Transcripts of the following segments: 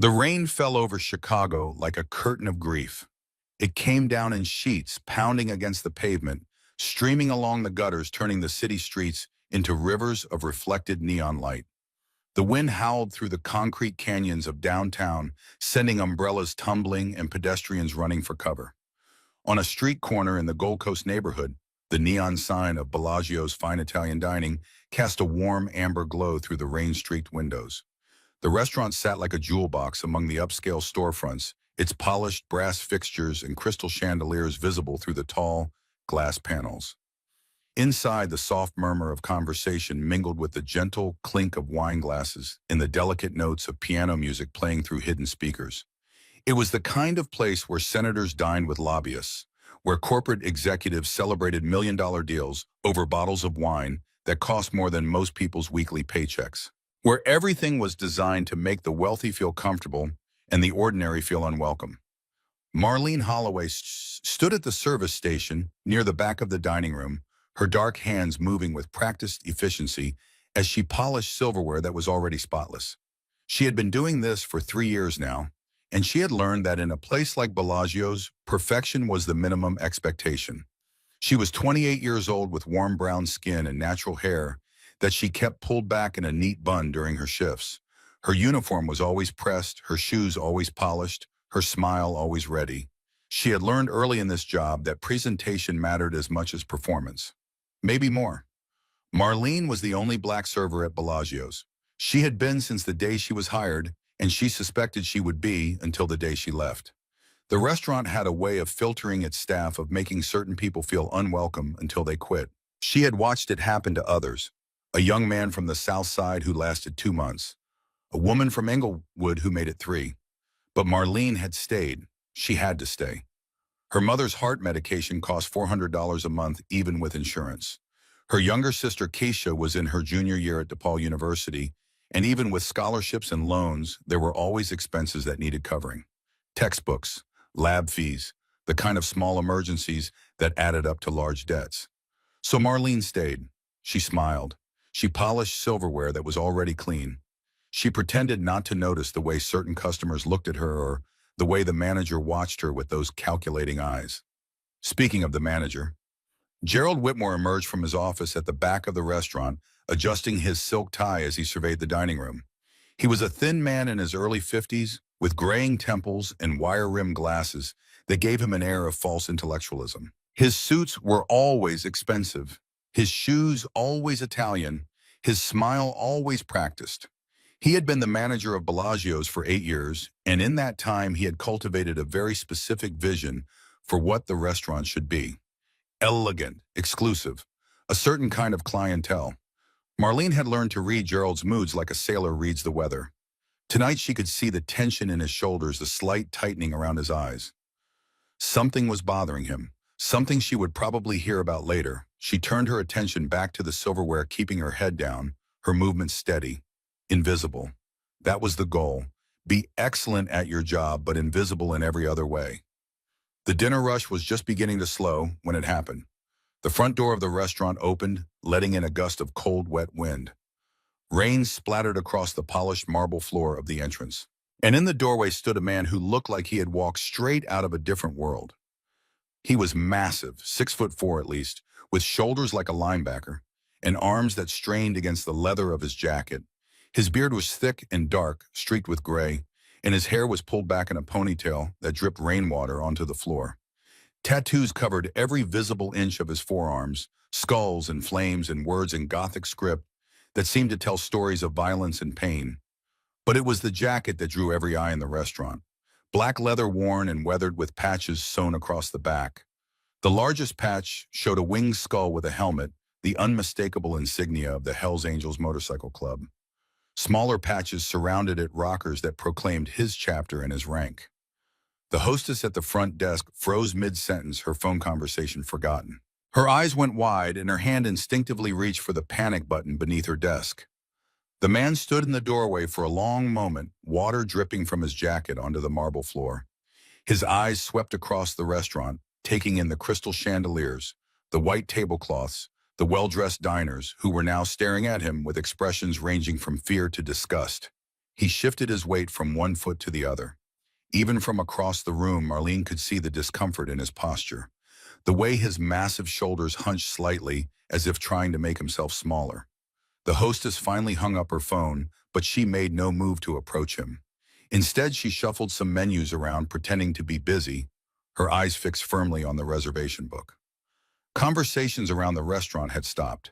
The rain fell over Chicago like a curtain of grief. It came down in sheets, pounding against the pavement, streaming along the gutters, turning the city streets into rivers of reflected neon light. The wind howled through the concrete canyons of downtown, sending umbrellas tumbling and pedestrians running for cover. On a street corner in the Gold Coast neighborhood, the neon sign of Bellagio's Fine Italian Dining cast a warm amber glow through the rain-streaked windows. The restaurant sat like a jewel box among the upscale storefronts, its polished brass fixtures and crystal chandeliers visible through the tall glass panels. Inside, the soft murmur of conversation mingled with the gentle clink of wine glasses and the delicate notes of piano music playing through hidden speakers. It was the kind of place where senators dined with lobbyists, where corporate executives celebrated million-dollar deals over bottles of wine that cost more than most people's weekly paychecks, where everything was designed to make the wealthy feel comfortable and the ordinary feel unwelcome. Marlene Holloway stood at the service station near the back of the dining room, her dark hands moving with practiced efficiency as she polished silverware that was already spotless. She had been doing this for 3 years now, and she had learned that in a place like Bellagio's, perfection was the minimum expectation. She was 28 years old with warm brown skin and natural hair that she kept pulled back in a neat bun during her shifts. Her uniform was always pressed, her shoes always polished, her smile always ready. She had learned early in this job that presentation mattered as much as performance. Maybe more. Marlene was the only black server at Bellagio's. She had been since the day she was hired, and she suspected she would be until the day she left. The restaurant had a way of filtering its staff, of making certain people feel unwelcome until they quit. She had watched it happen to others. A young man from the South Side who lasted 2 months. A woman from Englewood who made it 3. But Marlene had stayed. She had to stay. Her mother's heart medication cost $400 a month, even with insurance. Her younger sister, Keisha, was in her junior year at DePaul University, and even with scholarships and loans, there were always expenses that needed covering. Textbooks, lab fees, the kind of small emergencies that added up to large debts. So Marlene stayed. She smiled. She polished silverware that was already clean. She pretended not to notice the way certain customers looked at her, or the way the manager watched her with those calculating eyes. Speaking of the manager, Gerald Whitmore emerged from his office at the back of the restaurant, adjusting his silk tie as he surveyed the dining room. He was a thin man in his early 50s, with graying temples and wire-rimmed glasses that gave him an air of false intellectualism. His suits were always expensive, his shoes always Italian, his smile always practiced. He had been the manager of Bellagio's for 8 years, and in that time he had cultivated a very specific vision for what the restaurant should be. Elegant, exclusive, a certain kind of clientele. Marlene had learned to read Gerald's moods like a sailor reads the weather. Tonight she could see the tension in his shoulders, the slight tightening around his eyes. Something was bothering him, something she would probably hear about later. She turned her attention back to the silverware, keeping her head down, her movements steady. Invisible. That was the goal. Be excellent at your job, but invisible in every other way. The dinner rush was just beginning to slow when it happened. The front door of the restaurant opened, letting in a gust of cold, wet wind. Rain splattered across the polished marble floor of the entrance. And in the doorway stood a man who looked like he had walked straight out of a different world. He was massive, 6'4" at least, with shoulders like a linebacker, and arms that strained against the leather of his jacket. His beard was thick and dark, streaked with gray, and his hair was pulled back in a ponytail that dripped rainwater onto the floor. Tattoos covered every visible inch of his forearms, skulls and flames and words in Gothic script that seemed to tell stories of violence and pain. But it was the jacket that drew every eye in the restaurant. Black leather, worn and weathered, with patches sewn across the back. The largest patch showed a winged skull with a helmet, the unmistakable insignia of the Hellsangels motorcycle club. Smaller patches surrounded it, rockers that proclaimed his chapter and his rank. The hostess at the front desk froze mid-sentence, her phone conversation forgotten. Her eyes went wide, and her hand instinctively reached for the panic button beneath her desk. The man stood in the doorway for a long moment, water dripping from his jacket onto the marble floor. His eyes swept across the restaurant, taking in the crystal chandeliers, the white tablecloths, the well-dressed diners who were now staring at him with expressions ranging from fear to disgust. He shifted his weight from one foot to the other. Even from across the room, Marlene could see the discomfort in his posture, the way his massive shoulders hunched slightly as if trying to make himself smaller. The hostess finally hung up her phone, but she made no move to approach him. Instead, she shuffled some menus around, pretending to be busy, her eyes fixed firmly on the reservation book. Conversations around the restaurant had stopped.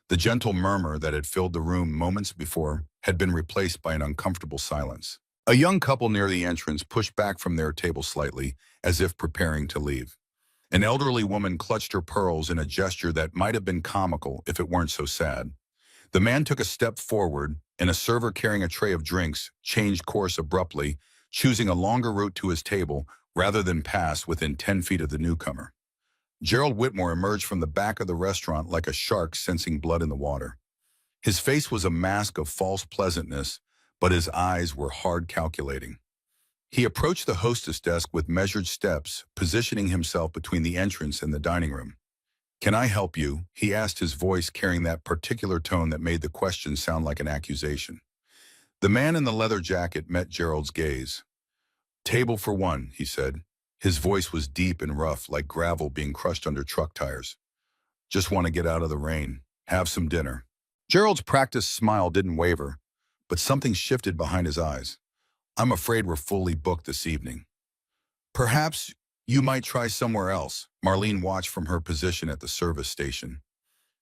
The gentle murmur that had filled the room moments before had been replaced by an uncomfortable silence. A young couple near the entrance pushed back from their table slightly, as if preparing to leave. An elderly woman clutched her pearls in a gesture that might have been comical if it weren't so sad. The man took a step forward, and a server carrying a tray of drinks changed course abruptly, choosing a longer route to his table rather than pass within 10 feet of the newcomer. Gerald Whitmore emerged from the back of the restaurant like a shark sensing blood in the water. His face was a mask of false pleasantness, but his eyes were hard calculating. He approached the hostess desk with measured steps, positioning himself between the entrance and the dining room. "Can I help you?" he asked, his voice carrying that particular tone that made the question sound like an accusation. The man in the leather jacket met Gerald's gaze. "Table for one," he said. His voice was deep and rough, like gravel being crushed under truck tires. "Just want to get out of the rain. Have some dinner." Gerald's practiced smile didn't waver, but something shifted behind his eyes. "I'm afraid we're fully booked this evening." "Perhaps you might try somewhere else." Marlene watched from her position at the service station.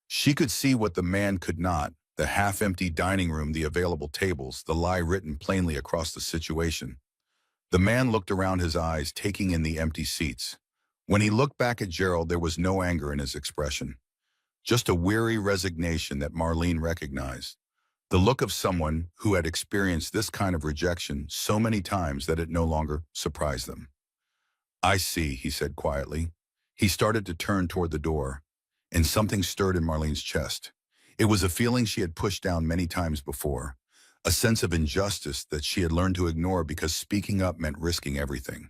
She could see what the man could not: the half-empty dining room, the available tables, the lie written plainly across the situation. The man looked around, his eyes taking in the empty seats. When he looked back at Gerald, there was no anger in his expression, just a weary resignation that Marlene recognized. The look of someone who had experienced this kind of rejection so many times that it no longer surprised them. "I see," he said quietly. He started to turn toward the door, and something stirred in Marlene's chest. It was a feeling she had pushed down many times before, a sense of injustice that she had learned to ignore because speaking up meant risking everything.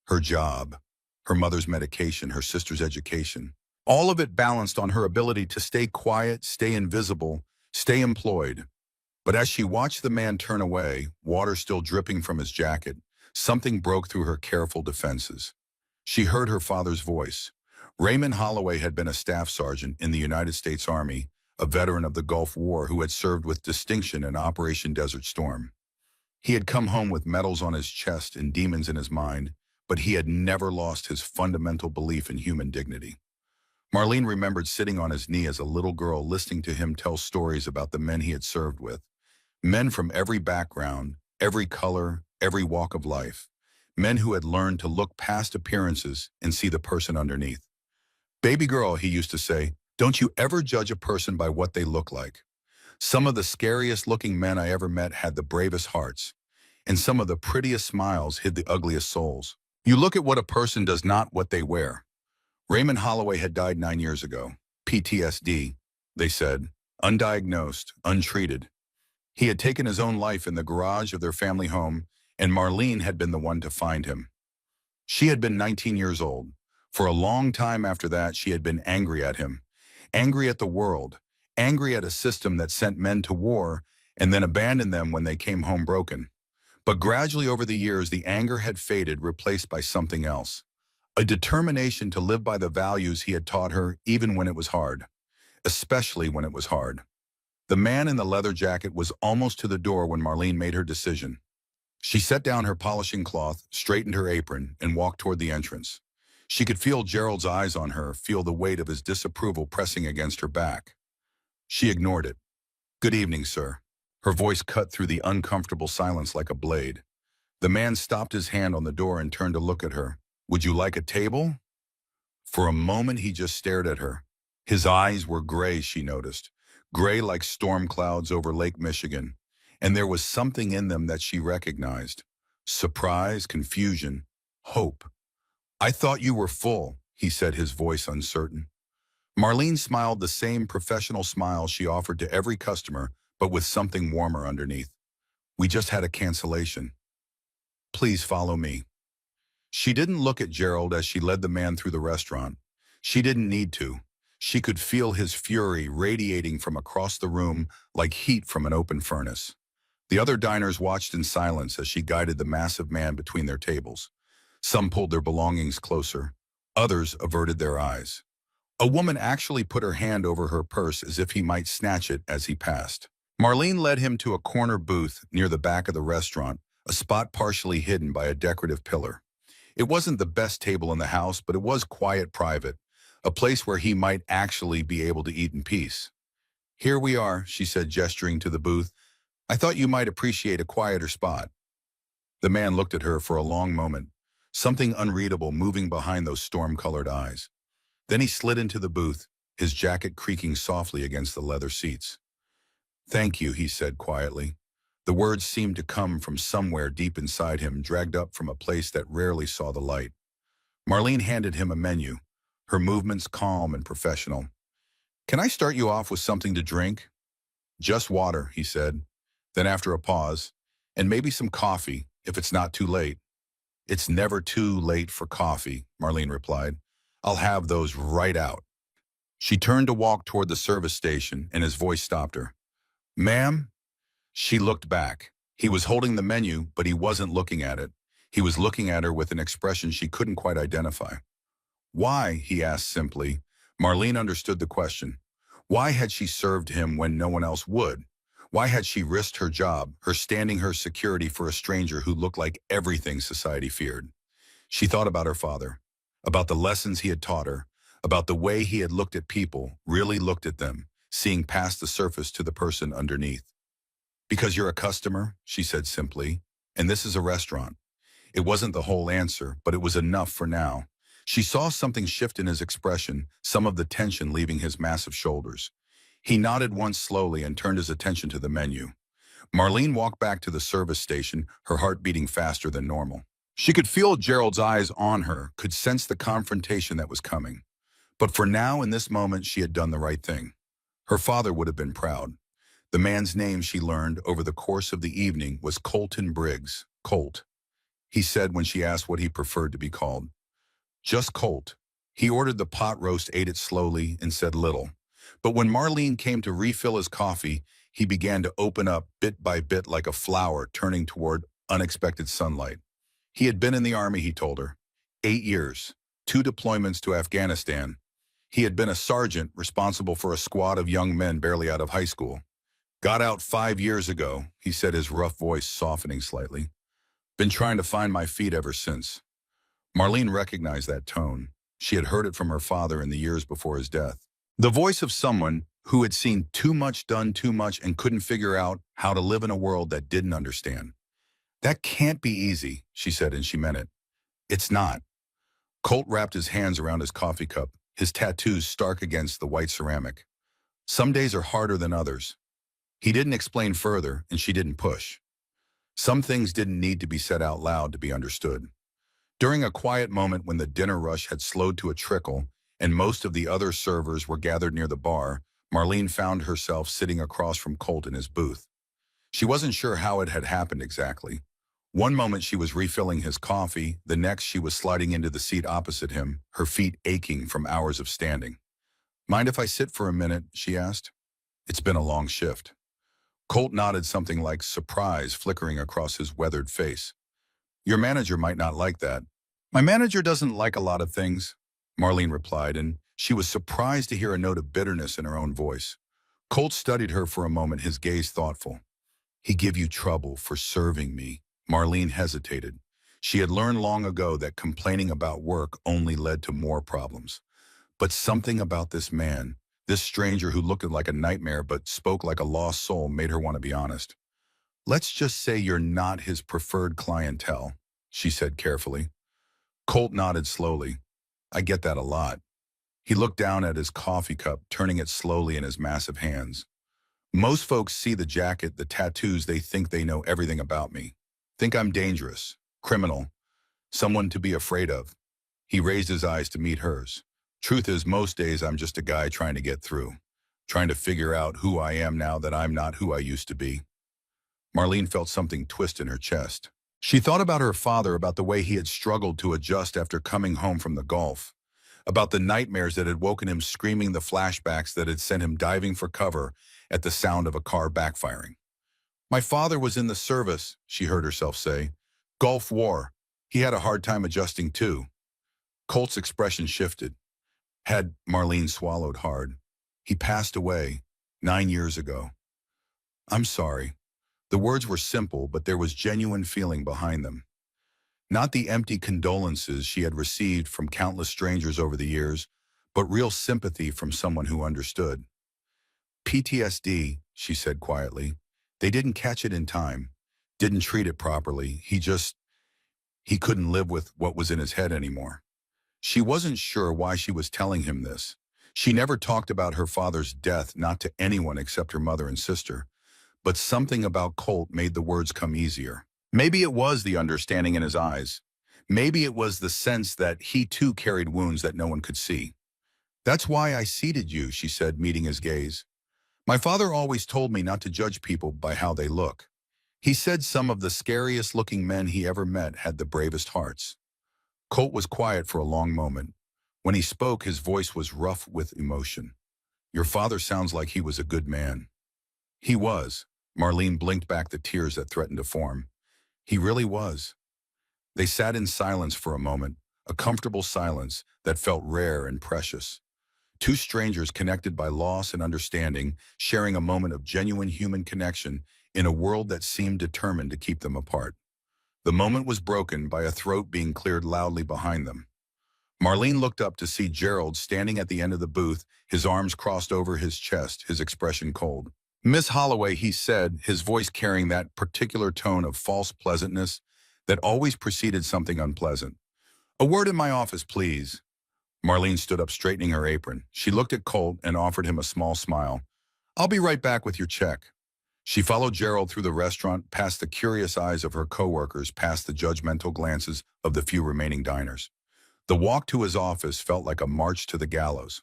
Her job, her mother's medication, her sister's education, all of it balanced on her ability to stay quiet, stay invisible, stay employed. But as she watched the man turn away, water still dripping from his jacket, something broke through her careful defenses. She heard her father's voice. Raymond Holloway had been a staff sergeant in the United States Army, a veteran of the Gulf War who had served with distinction in Operation Desert Storm. He had come home with medals on his chest and demons in his mind, but he had never lost his fundamental belief in human dignity. Marlene remembered sitting on his knee as a little girl, listening to him tell stories about the men he had served with. Men from every background, every color, every walk of life. Men who had learned to look past appearances and see the person underneath. "Baby girl," he used to say, "don't you ever judge a person by what they look like. Some of the scariest looking men I ever met had the bravest hearts, and some of the prettiest smiles hid the ugliest souls. You look at what a person does, not what they wear." Raymond Holloway had died 9 years ago. PTSD, they said, undiagnosed, untreated. He had taken his own life in the garage of their family home, and Marlene had been the one to find him. She had been 19 years old. For a long time after that, she had been angry at him, angry at the world, angry at a system that sent men to war and then abandoned them when they came home broken. But gradually over the years, the anger had faded, replaced by something else. A determination to live by the values he had taught her, even when it was hard. Especially when it was hard. The man in the leather jacket was almost to the door when Marlene made her decision. She set down her polishing cloth, straightened her apron, and walked toward the entrance. She could feel Gerald's eyes on her, feel the weight of his disapproval pressing against her back. She ignored it. "Good evening, sir." Her voice cut through the uncomfortable silence like a blade. The man stopped his hand on the door and turned to look at her. "Would you like a table?" For a moment, he just stared at her. His eyes were gray, she noticed. Gray like storm clouds over Lake Michigan. And there was something in them that she recognized. Surprise, confusion, hope. "I thought you were full," he said, his voice uncertain. Marlene smiled the same professional smile she offered to every customer, but with something warmer underneath. "We just had a cancellation. Please follow me." She didn't look at Gerald as she led the man through the restaurant. She didn't need to. She could feel his fury radiating from across the room like heat from an open furnace. The other diners watched in silence as she guided the massive man between their tables. Some pulled their belongings closer. Others averted their eyes. A woman actually put her hand over her purse as if he might snatch it as he passed. Marlene led him to a corner booth near the back of the restaurant, a spot partially hidden by a decorative pillar. It wasn't the best table in the house, but it was quiet, private, a place where he might actually be able to eat in peace. "Here we are," she said, gesturing to the booth. "I thought you might appreciate a quieter spot." The man looked at her for a long moment, something unreadable moving behind those storm-colored eyes. Then he slid into the booth, his jacket creaking softly against the leather seats. "Thank you," he said quietly. The words seemed to come from somewhere deep inside him, dragged up from a place that rarely saw the light. Marlene handed him a menu, her movements calm and professional. "Can I start you off with something to drink?" "Just water," he said. Then after a pause, "And maybe some coffee, if it's not too late." "It's never too late for coffee," Marlene replied. "I'll have those right out." She turned to walk toward the service station, and his voice stopped her. "Ma'am?" She looked back. He was holding the menu, but he wasn't looking at it. He was looking at her with an expression she couldn't quite identify. "Why?" he asked simply. Marlene understood the question. Why had she served him when no one else would? Why had she risked her job, her standing, her security for a stranger who looked like everything society feared? She thought about her father, about the lessons he had taught her, about the way he had looked at people, really looked at them, seeing past the surface to the person underneath. "Because you're a customer," she said simply, "and this is a restaurant." It wasn't the whole answer, but it was enough for now. She saw something shift in his expression, some of the tension leaving his massive shoulders. He nodded once slowly and turned his attention to the menu. Marlene walked back to the service station, her heart beating faster than normal. She could feel Gerald's eyes on her, could sense the confrontation that was coming. But for now, in this moment, she had done the right thing. Her father would have been proud. The man's name, she learned over the course of the evening, was Colton Briggs. Colt, he said when she asked what he preferred to be called. Just Colt. He ordered the pot roast, ate it slowly, and said little. But when Marlene came to refill his coffee, he began to open up bit by bit like a flower turning toward unexpected sunlight. He had been in the army, he told her. 8 years, 2 deployments to Afghanistan. He had been a sergeant responsible for a squad of young men barely out of high school. "Got out 5 years ago," he said, his rough voice softening slightly. "Been trying to find my feet ever since." Marlene recognized that tone. She had heard it from her father in the years before his death. The voice of someone who had seen too much, done too much, and couldn't figure out how to live in a world that didn't understand. "That can't be easy," she said, and she meant it. "It's not." Colt wrapped his hands around his coffee cup, his tattoos stark against the white ceramic. "Some days are harder than others." He didn't explain further, and she didn't push. Some things didn't need to be said out loud to be understood. During a quiet moment when the dinner rush had slowed to a trickle and most of the other servers were gathered near the bar, Marlene found herself sitting across from Colt in his booth. She wasn't sure how it had happened exactly. One moment she was refilling his coffee, the next she was sliding into the seat opposite him, her feet aching from hours of standing. "Mind if I sit for a minute?" she asked. "It's been a long shift." Colt nodded, something like surprise flickering across his weathered face. "Your manager might not like that." "My manager doesn't like a lot of things," Marlene replied, and she was surprised to hear a note of bitterness in her own voice. Colt studied her for a moment, his gaze thoughtful. "He give you trouble for serving me." Marlene hesitated. She had learned long ago that complaining about work only led to more problems. But something about this man, this stranger who looked like a nightmare but spoke like a lost soul, made her want to be honest. "Let's just say you're not his preferred clientele," she said carefully. Colt nodded slowly. "I get that a lot." He looked down at his coffee cup, turning it slowly in his massive hands. "Most folks see the jacket, the tattoos, they think they know everything about me. Think I'm dangerous, criminal, someone to be afraid of." He raised his eyes to meet hers. "Truth is, most days I'm just a guy trying to get through, trying to figure out who I am now that I'm not who I used to be." Marlene felt something twist in her chest. She thought about her father, about the way he had struggled to adjust after coming home from the Gulf, about the nightmares that had woken him screaming, the flashbacks that had sent him diving for cover at the sound of a car backfiring. My father was in the service, she heard herself say. Gulf War. He had a hard time adjusting too. Colt's expression shifted. Had Marlene swallowed hard. He passed away 9 years ago. I'm sorry. The words were simple, but there was genuine feeling behind them. Not the empty condolences she had received from countless strangers over the years, but real sympathy from someone who understood. PTSD, she said quietly. They didn't catch it in time, didn't treat it properly. He couldn't live with what was in his head anymore. She wasn't sure why she was telling him this. She never talked about her father's death, not to anyone except her mother and sister. But something about Colt made the words come easier. Maybe it was the understanding in his eyes. Maybe it was the sense that he too carried wounds that no one could see. That's why I seated you, she said, meeting his gaze. My father always told me not to judge people by how they look. He said some of the scariest looking men he ever met had the bravest hearts. Colt was quiet for a long moment. When he spoke, his voice was rough with emotion. Your father sounds like he was a good man. He was. Marlene blinked back the tears that threatened to form. He really was. They sat in silence for a moment, a comfortable silence that felt rare and precious. Two strangers connected by loss and understanding, sharing a moment of genuine human connection in a world that seemed determined to keep them apart. The moment was broken by a throat being cleared loudly behind them. Marlene looked up to see Gerald standing at the end of the booth, his arms crossed over his chest, his expression cold. Miss Holloway, he said, his voice carrying that particular tone of false pleasantness that always preceded something unpleasant. A word in my office, please. Marlene stood up, straightening her apron. She looked at Colt and offered him a small smile. I'll be right back with your check. She followed Gerald through the restaurant, past the curious eyes of her coworkers, past the judgmental glances of the few remaining diners. The walk to his office felt like a march to the gallows.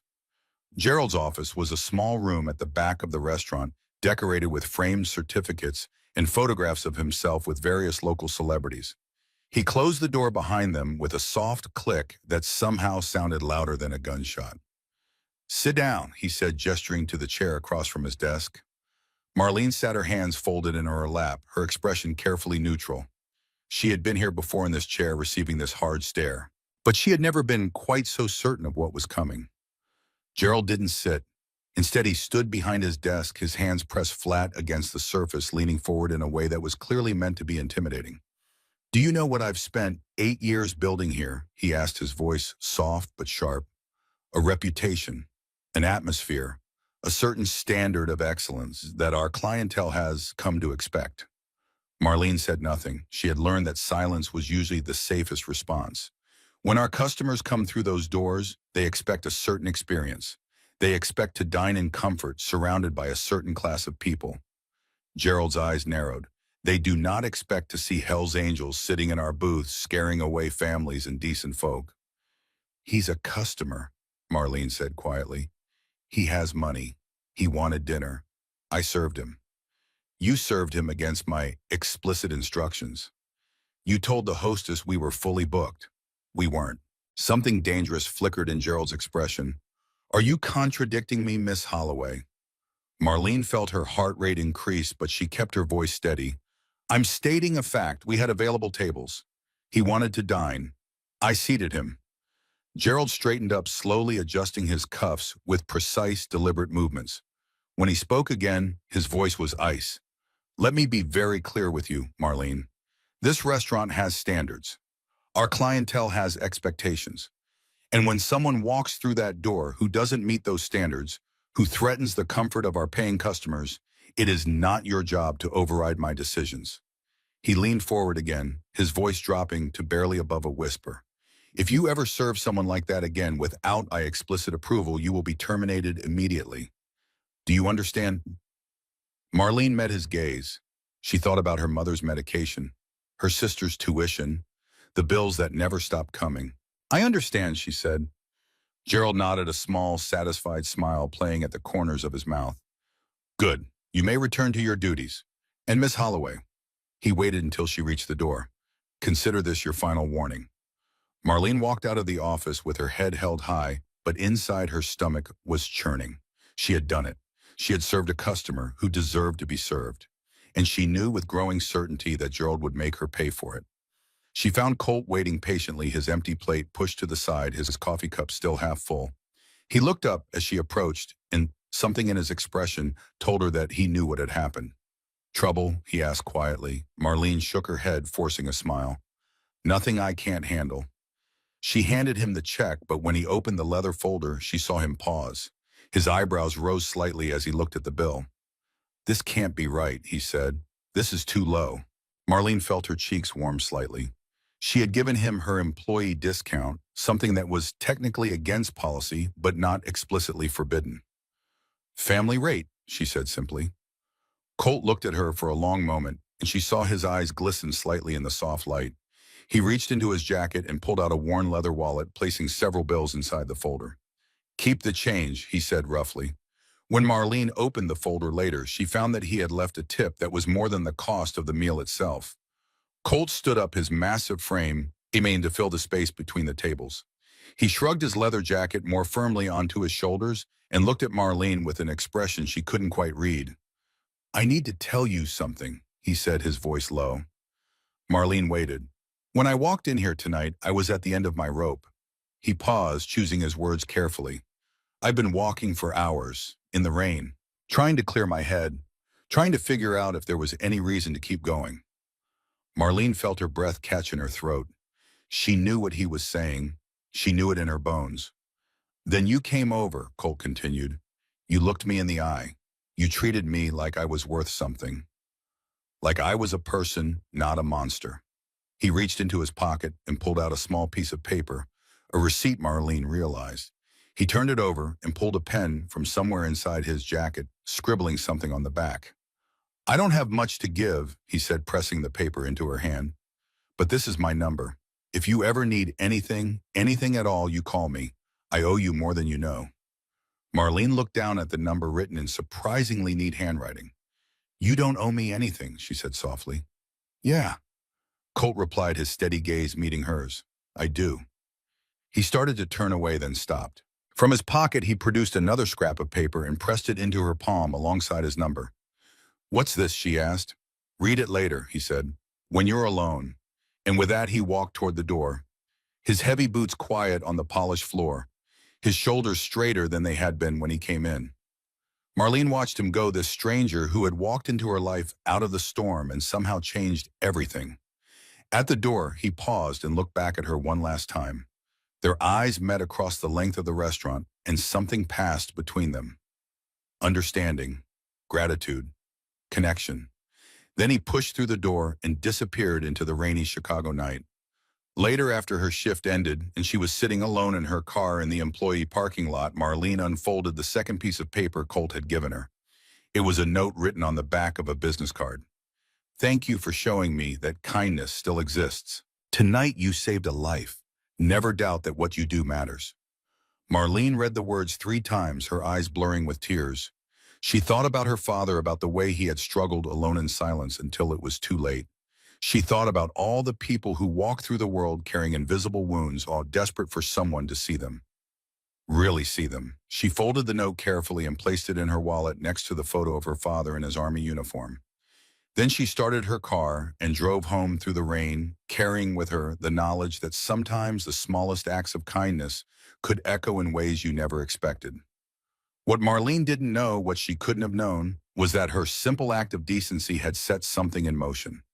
Gerald's office was a small room at the back of the restaurant, decorated with framed certificates and photographs of himself with various local celebrities. He closed the door behind them with a soft click that somehow sounded louder than a gunshot. Sit down, he said, gesturing to the chair across from his desk. Marlene sat her hands folded in her lap, her expression carefully neutral. She had been here before in this chair, receiving this hard stare. But she had never been quite so certain of what was coming. Gerald didn't sit. Instead, he stood behind his desk, his hands pressed flat against the surface, leaning forward in a way that was clearly meant to be intimidating. Do you know what I've spent 8 years building here? He asked, his voice soft but sharp. A reputation, an atmosphere, a certain standard of excellence that our clientele has come to expect. Marlene said nothing. She had learned that silence was usually the safest response. When our customers come through those doors, they expect a certain experience. They expect to dine in comfort, surrounded by a certain class of people. Gerald's eyes narrowed. They do not expect to see Hell's Angels sitting in our booths, scaring away families and decent folk. He's a customer, Marlene said quietly. He has money. He wanted dinner. I served him. You served him against my explicit instructions. You told the hostess we were fully booked. We weren't. Something dangerous flickered in Gerald's expression. Are you contradicting me, Miss Holloway? Marlene felt her heart rate increase, but she kept her voice steady. I'm stating a fact. We had available tables. He wanted to dine. I seated him. Gerald straightened up, slowly adjusting his cuffs with precise, deliberate movements. When he spoke again, his voice was ice. Let me be very clear with you, Marlene. This restaurant has standards. Our clientele has expectations. And when someone walks through that door who doesn't meet those standards, who threatens the comfort of our paying customers, it is not your job to override my decisions. He leaned forward again, his voice dropping to barely above a whisper. If you ever serve someone like that again without my explicit approval, you will be terminated immediately. Do you understand? Marlene met his gaze. She thought about her mother's medication, her sister's tuition, the bills that never stopped coming. I understand, she said. Gerald nodded, a small, satisfied smile playing at the corners of his mouth. Good. You may return to your duties. And Miss Holloway. He waited until she reached the door. Consider this your final warning. Marlene walked out of the office with her head held high, but inside her stomach was churning. She had done it. She had served a customer who deserved to be served. and she knew with growing certainty that Gerald would make her pay for it. She found Colt waiting patiently, his empty plate pushed to the side, his coffee cup still half full. He looked up as she approached, and something in his expression told her that he knew what had happened. "Trouble?" he asked quietly. Marlene shook her head, forcing a smile. "Nothing I can't handle." She handed him the check, but when he opened the leather folder, she saw him pause. His eyebrows rose slightly as he looked at the bill. "This can't be right," he said. "This is too low." Marlene felt her cheeks warm slightly. She had given him her employee discount, something that was technically against policy, but not explicitly forbidden. "Family rate," she said simply. Colt looked at her for a long moment, and she saw his eyes glisten slightly in the soft light. He reached into his jacket and pulled out a worn leather wallet, placing several bills inside the folder. "Keep the change," he said roughly. When Marlene opened the folder later, she found that he had left a tip that was more than the cost of the meal itself. Colt stood up, his massive frame aiming to fill the space between the tables. He shrugged his leather jacket more firmly onto his shoulders and looked at Marlene with an expression she couldn't quite read. "I need to tell you something," he said, his voice low. Marlene waited. "When I walked in here tonight, I was at the end of my rope." He paused, choosing his words carefully. "I've been walking for hours, in the rain, trying to clear my head, trying to figure out if there was any reason to keep going." Marlene felt her breath catch in her throat. She knew what he was saying. She knew it in her bones. "Then you came over," Colt continued. "You looked me in the eye. You treated me like I was worth something. Like I was a person, not a monster." He reached into his pocket and pulled out a small piece of paper, a receipt Marlene realized. He turned it over and pulled a pen from somewhere inside his jacket, scribbling something on the back. "I don't have much to give," he said, pressing the paper into her hand. "But this is my number. If you ever need anything, anything at all, you call me. I owe you more than you know." Marlene looked down at the number written in surprisingly neat handwriting. "You don't owe me anything," she said softly. "Yeah." Colt replied, his steady gaze meeting hers. "I do." He started to turn away, then stopped. From his pocket, he produced another scrap of paper and pressed it into her palm alongside his number. "What's this?" she asked. "Read it later," he said, "when you're alone." And with that, he walked toward the door, his heavy boots quiet on the polished floor, his shoulders straighter than they had been when he came in. Marlene watched him go, this stranger who had walked into her life out of the storm and somehow changed everything. At the door, he paused and looked back at her one last time. Their eyes met across the length of the restaurant, and something passed between them. Understanding, gratitude, connection. Then he pushed through the door and disappeared into the rainy Chicago night. Later, after her shift ended and she was sitting alone in her car in the employee parking lot, Marlene unfolded the second piece of paper Colt had given her. It was a note written on the back of a business card. "Thank you for showing me that kindness still exists. Tonight you saved a life. Never doubt that what you do matters." Marlene read the words 3 times, her eyes blurring with tears. She thought about her father, about the way he had struggled alone in silence until it was too late. She thought about all the people who walk through the world carrying invisible wounds, all desperate for someone to see them. Really see them. She folded the note carefully and placed it in her wallet next to the photo of her father in his army uniform. Then she started her car and drove home through the rain, carrying with her the knowledge that sometimes the smallest acts of kindness could echo in ways you never expected. What Marlene didn't know, what she couldn't have known, was that her simple act of decency had set something in motion.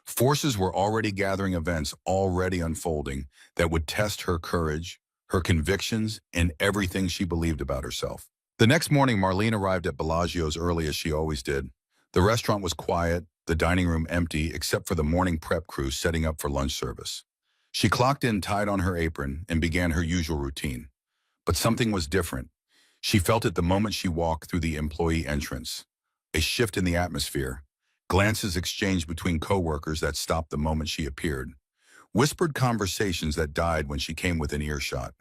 Forces were already gathering, events already unfolding that would test her courage, her convictions, and everything she believed about herself. The next morning, Marlene arrived at Bellagio's early as she always did. The restaurant was quiet, the dining room empty, except for the morning prep crew setting up for lunch service. She clocked in, tied on her apron, and began her usual routine. But something was different. She felt it the moment she walked through the employee entrance. A shift in the atmosphere. Glances exchanged between coworkers that stopped the moment she appeared. Whispered conversations that died when she came within earshot.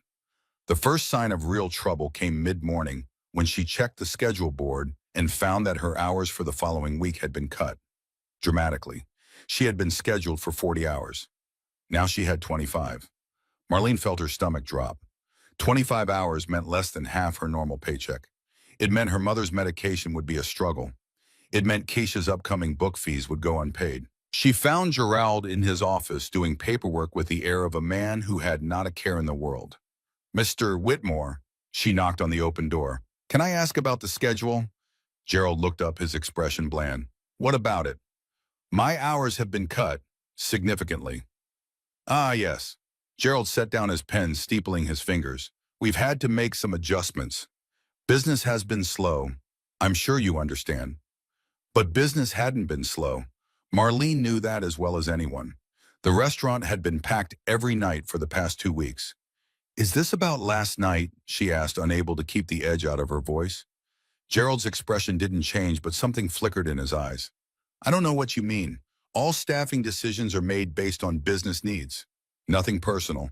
The first sign of real trouble came mid-morning when she checked the schedule board and found that her hours for the following week had been cut. Dramatically. She had been scheduled for 40 hours. Now she had 25. Marlene felt her stomach drop. 25 hours meant less than half her normal paycheck. It meant her mother's medication would be a struggle. It meant Keisha's upcoming book fees would go unpaid. She found Gerald in his office doing paperwork with the air of a man who had not a care in the world. "Mr. Whitmore," she knocked on the open door. "Can I ask about the schedule?" Gerald looked up, his expression bland. "What about it?" "My hours have been cut, significantly." "Ah, yes." Gerald set down his pen, steepling his fingers. "We've had to make some adjustments. Business has been slow. I'm sure you understand." But business hadn't been slow. Marlene knew that as well as anyone. The restaurant had been packed every night for the past 2 weeks. "Is this about last night?" she asked, unable to keep the edge out of her voice. Gerald's expression didn't change, but something flickered in his eyes. "I don't know what you mean. All staffing decisions are made based on business needs. Nothing personal."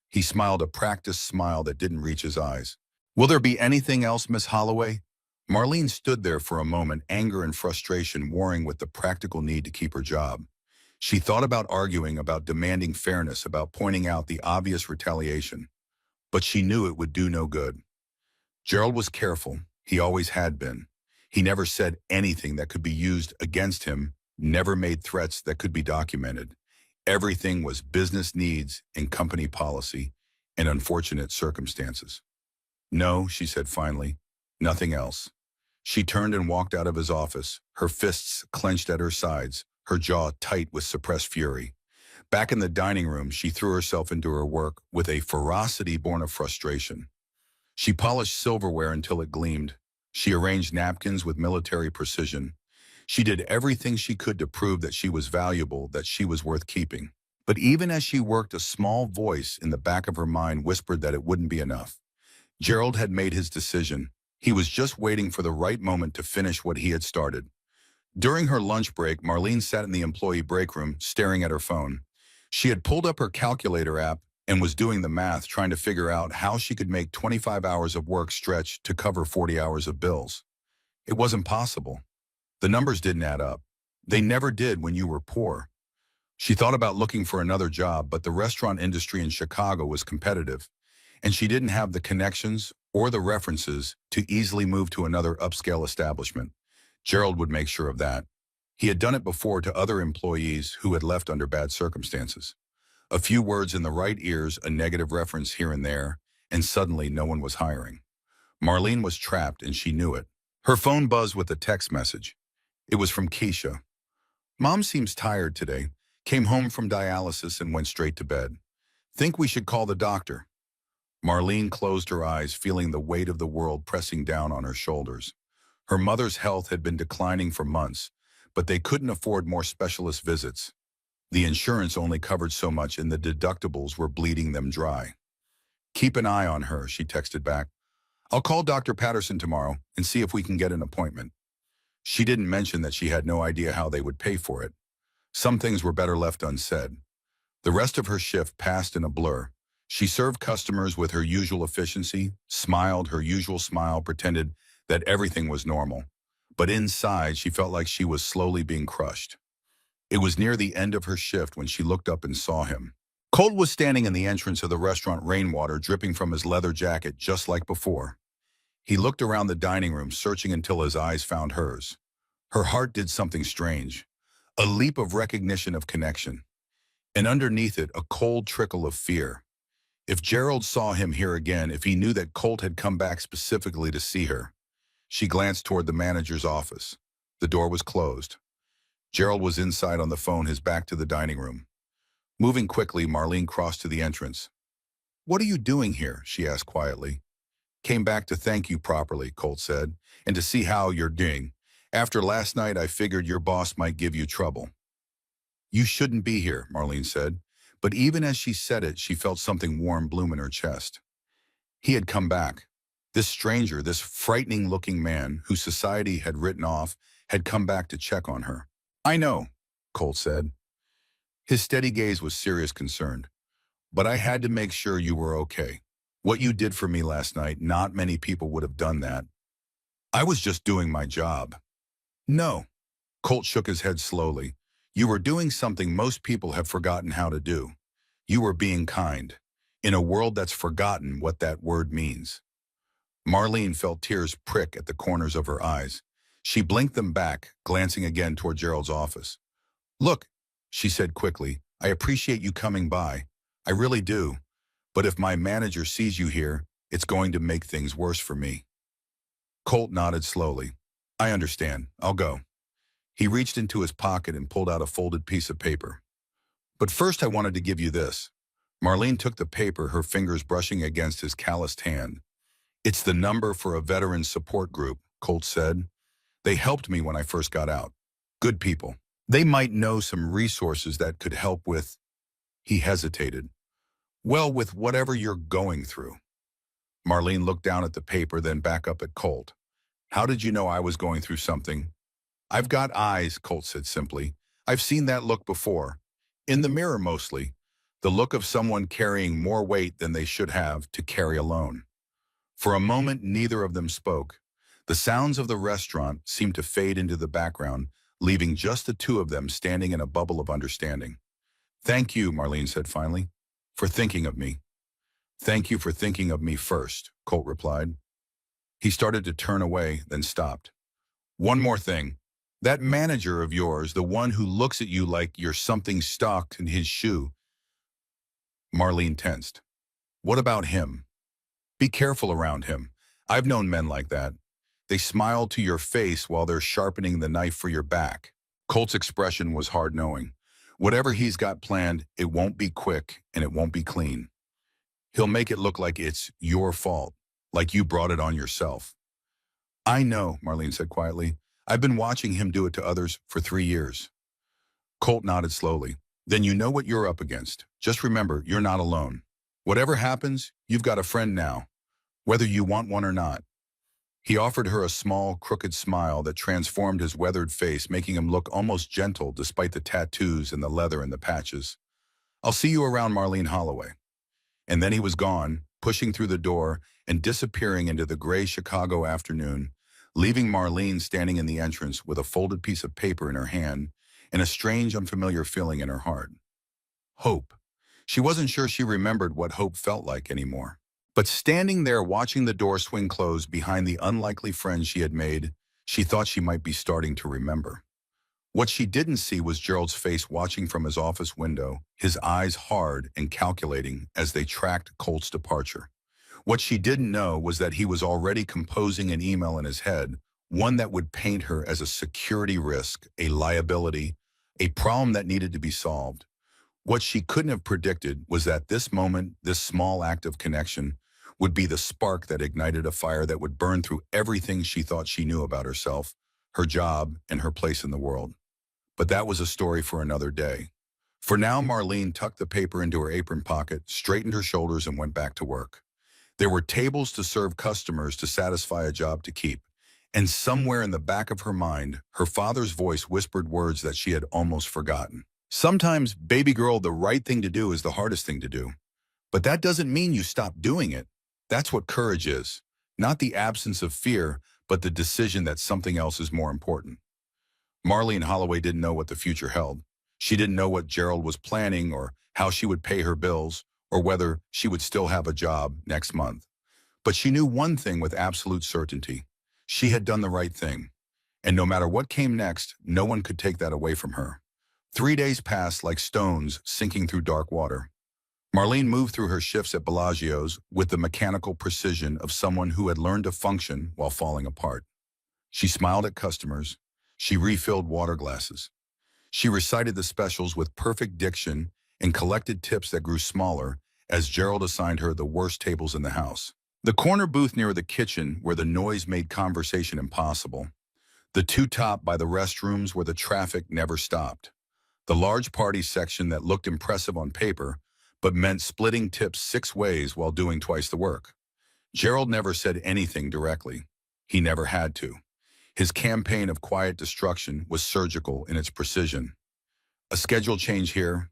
He smiled, a practiced smile that didn't reach his eyes. "Will there be anything else, Miss Holloway?" Marlene stood there for a moment, anger and frustration warring with the practical need to keep her job. She thought about arguing, about demanding fairness, about pointing out the obvious retaliation. But she knew it would do no good. Gerald was careful. He always had been. He never said anything that could be used against him, never made threats that could be documented. Everything was business needs and company policy and unfortunate circumstances. "No," she said finally, "nothing else." She turned and walked out of his office, her fists clenched at her sides, her jaw tight with suppressed fury. Back in the dining room, she threw herself into her work with a ferocity born of frustration. She polished silverware until it gleamed. She arranged napkins with military precision. She did everything she could to prove that she was valuable, that she was worth keeping. But even as she worked, a small voice in the back of her mind whispered that it wouldn't be enough. Gerald had made his decision. He was just waiting for the right moment to finish what he had started. During her lunch break, Marlene sat in the employee break room, staring at her phone. She had pulled up her calculator app and was doing the math, trying to figure out how she could make 25 hours of work stretch to cover 40 hours of bills. It wasn't possible. The numbers didn't add up. They never did when you were poor. She thought about looking for another job, but the restaurant industry in Chicago was competitive, and she didn't have the connections or the references to easily move to another upscale establishment. Gerald would make sure of that. He had done it before to other employees who had left under bad circumstances. A few words in the right ears, a negative reference here and there, and suddenly no one was hiring. Marlene was trapped, and she knew it. Her phone buzzed with a text message. It was from Keisha. "Mom seems tired today. Came home from dialysis and went straight to bed. Think we should call the doctor." Marlene closed her eyes, feeling the weight of the world pressing down on her shoulders. Her mother's health had been declining for months, but they couldn't afford more specialist visits. The insurance only covered so much, and the deductibles were bleeding them dry. "Keep an eye on her," she texted back. "I'll call Dr. Patterson tomorrow and see if we can get an appointment." She didn't mention that she had no idea how they would pay for it. Some things were better left unsaid. The rest of her shift passed in a blur. She served customers with her usual efficiency, smiled her usual smile, pretended that everything was normal. But inside, she felt like she was slowly being crushed. It was near the end of her shift when she looked up and saw him. Colt was standing in the entrance of the restaurant, rainwater dripping from his leather jacket just like before. He looked around the dining room, searching until his eyes found hers. Her heart did something strange, a leap of recognition, of connection. And underneath it, a cold trickle of fear. If Gerald saw him here again, if he knew that Colt had come back specifically to see her. She glanced toward the manager's office. The door was closed. Gerald was inside on the phone, his back to the dining room. Moving quickly, Marlene crossed to the entrance. "What are you doing here?" she asked quietly. "Came back to thank you properly," Colt said, "and to see how you're doing. After last night, I figured your boss might give you trouble." "You shouldn't be here," Marlene said. But even as she said it, she felt something warm bloom in her chest. He had come back. This stranger, this frightening-looking man who society had written off, had come back to check on her. "I know," Colt said. His steady gaze was serious concern. "But I had to make sure you were okay. What you did for me last night, not many people would have done that. I was just doing my job." "No." Colt shook his head slowly. "You were doing something most people have forgotten how to do. You were being kind, in a world that's forgotten what that word means." Marlene felt tears prick at the corners of her eyes. She blinked them back, glancing again toward Gerald's office. "Look," she said quickly, "I appreciate you coming by. I really do. But if my manager sees you here, it's going to make things worse for me." Colt nodded slowly. "I understand. I'll go." He reached into his pocket and pulled out a folded piece of paper. "But first I wanted to give you this." Marlene took the paper, her fingers brushing against his calloused hand. "It's the number for a veteran support group," Colt said. "They helped me when I first got out. Good people. They might know some resources that could help with—" He hesitated. "Well, with whatever you're going through." Marlene looked down at the paper, then back up at Colt. "How did you know I was going through something?" "I've got eyes," Colt said simply. "I've seen that look before. In the mirror mostly. The look of someone carrying more weight than they should have to carry alone." For a moment, neither of them spoke. The sounds of the restaurant seemed to fade into the background, leaving just the two of them standing in a bubble of understanding. "Thank you," Marlene said finally, "for thinking of me." "Thank you for thinking of me first," Colt replied. He started to turn away, then stopped. "One more thing. That manager of yours, the one who looks at you like you're something stuck in his shoe." Marlene tensed. "What about him? Be careful around him. I've known men like that. They smile to your face while they're sharpening the knife for your back." Colt's expression was hard-knowing. "Whatever he's got planned, it won't be quick and it won't be clean. He'll make it look like it's your fault, like you brought it on yourself." "I know," Marlene said quietly. "I've been watching him do it to others for 3 years." Colt nodded slowly. "Then you know what you're up against. Just remember, you're not alone. Whatever happens, you've got a friend now, whether you want one or not." He offered her a small, crooked smile that transformed his weathered face, making him look almost gentle despite the tattoos and the leather and the patches. "I'll see you around, Marlene Holloway." And then he was gone, pushing through the door and disappearing into the gray Chicago afternoon, leaving Marlene standing in the entrance with a folded piece of paper in her hand and a strange, unfamiliar feeling in her heart. Hope. She wasn't sure she remembered what hope felt like anymore. But standing there watching the door swing closed behind the unlikely friend she had made, she thought she might be starting to remember. What she didn't see was Gerald's face watching from his office window, his eyes hard and calculating as they tracked Colt's departure. What she didn't know was that he was already composing an email in his head, one that would paint her as a security risk, a liability, a problem that needed to be solved. What she couldn't have predicted was that this moment, this small act of connection, would be the spark that ignited a fire that would burn through everything she thought she knew about herself, her job, and her place in the world. But that was a story for another day. For now, Marlene tucked the paper into her apron pocket, straightened her shoulders, and went back to work. There were tables to serve customers to satisfy a job to keep. And somewhere in the back of her mind, her father's voice whispered words that she had almost forgotten. "Sometimes, baby girl, the right thing to do is the hardest thing to do. But that doesn't mean you stop doing it. That's what courage is. Not the absence of fear, but the decision that something else is more important." Marlene Holloway didn't know what the future held. She didn't know what Gerald was planning or how she would pay her bills or whether she would still have a job next month. But she knew one thing with absolute certainty. She had done the right thing. And no matter what came next, no one could take that away from her. 3 days passed like stones sinking through dark water. Marlene moved through her shifts at Bellagio's with the mechanical precision of someone who had learned to function while falling apart. She smiled at customers. She refilled water glasses. She recited the specials with perfect diction and collected tips that grew smaller as Gerald assigned her the worst tables in the house. The corner booth near the kitchen where the noise made conversation impossible. The two top by the restrooms where the traffic never stopped. The large party section that looked impressive on paper, but meant splitting tips 6 ways while doing twice the work. Gerald never said anything directly. He never had to. His campaign of quiet destruction was surgical in its precision. A schedule change here,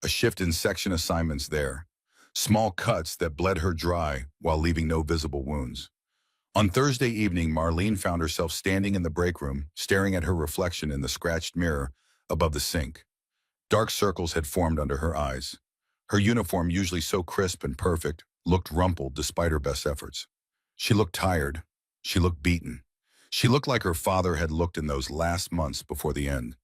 a shift in section assignments there. Small cuts that bled her dry while leaving no visible wounds. On Thursday evening, Marlene found herself standing in the break room, staring at her reflection in the scratched mirror above the sink. Dark circles had formed under her eyes. Her uniform, usually so crisp and perfect, looked rumpled despite her best efforts. She looked tired. She looked beaten. She looked like her father had looked in those last months before the end.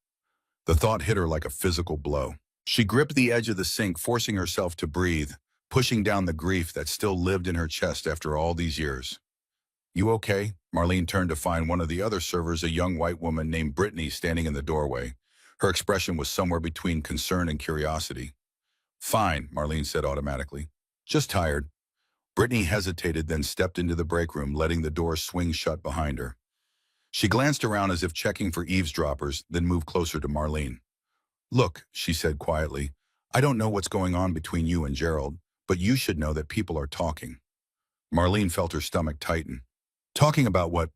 The thought hit her like a physical blow. She gripped the edge of the sink, forcing herself to breathe, pushing down the grief that still lived in her chest after all these years. "You okay?" Marlene turned to find one of the other servers, a young white woman named Brittany, standing in the doorway. Her expression was somewhere between concern and curiosity. "Fine," Marlene said automatically. "Just tired." Brittany hesitated, then stepped into the break room, letting the door swing shut behind her. She glanced around as if checking for eavesdroppers, then moved closer to Marlene. "Look," she said quietly, "I don't know what's going on between you and Gerald, but you should know that people are talking." Marlene felt her stomach tighten. "Talking about what?"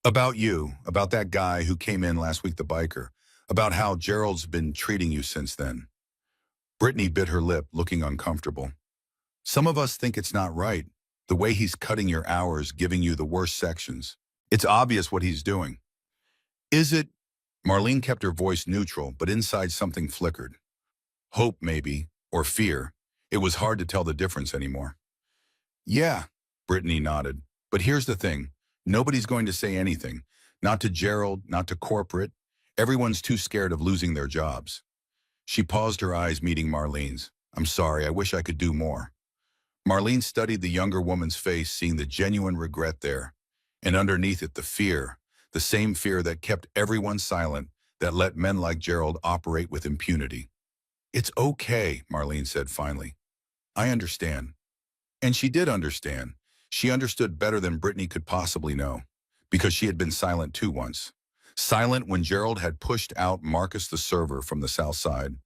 "About you, about that guy who came in last week, the biker, about how Gerald's been treating you since then." Brittany bit her lip, looking uncomfortable. "Some of us think it's not right, the way he's cutting your hours, giving you the worst sections. It's obvious what he's doing." "Is it?" Marlene kept her voice neutral, but inside something flickered. Hope, maybe, or fear. It was hard to tell the difference anymore. "Yeah," Brittany nodded. "But here's the thing. Nobody's going to say anything. Not to Gerald, not to corporate. Everyone's too scared of losing their jobs." She paused, her eyes meeting Marlene's. "I'm sorry, I wish I could do more." Marlene studied the younger woman's face, seeing the genuine regret there. And underneath it, the fear. The same fear that kept everyone silent, that let men like Gerald operate with impunity. "It's okay," Marlene said finally. "I understand." And she did understand. She understood better than Brittany could possibly know, because she had been silent too once. Silent when Gerald had pushed out Marcus the server from the South Side.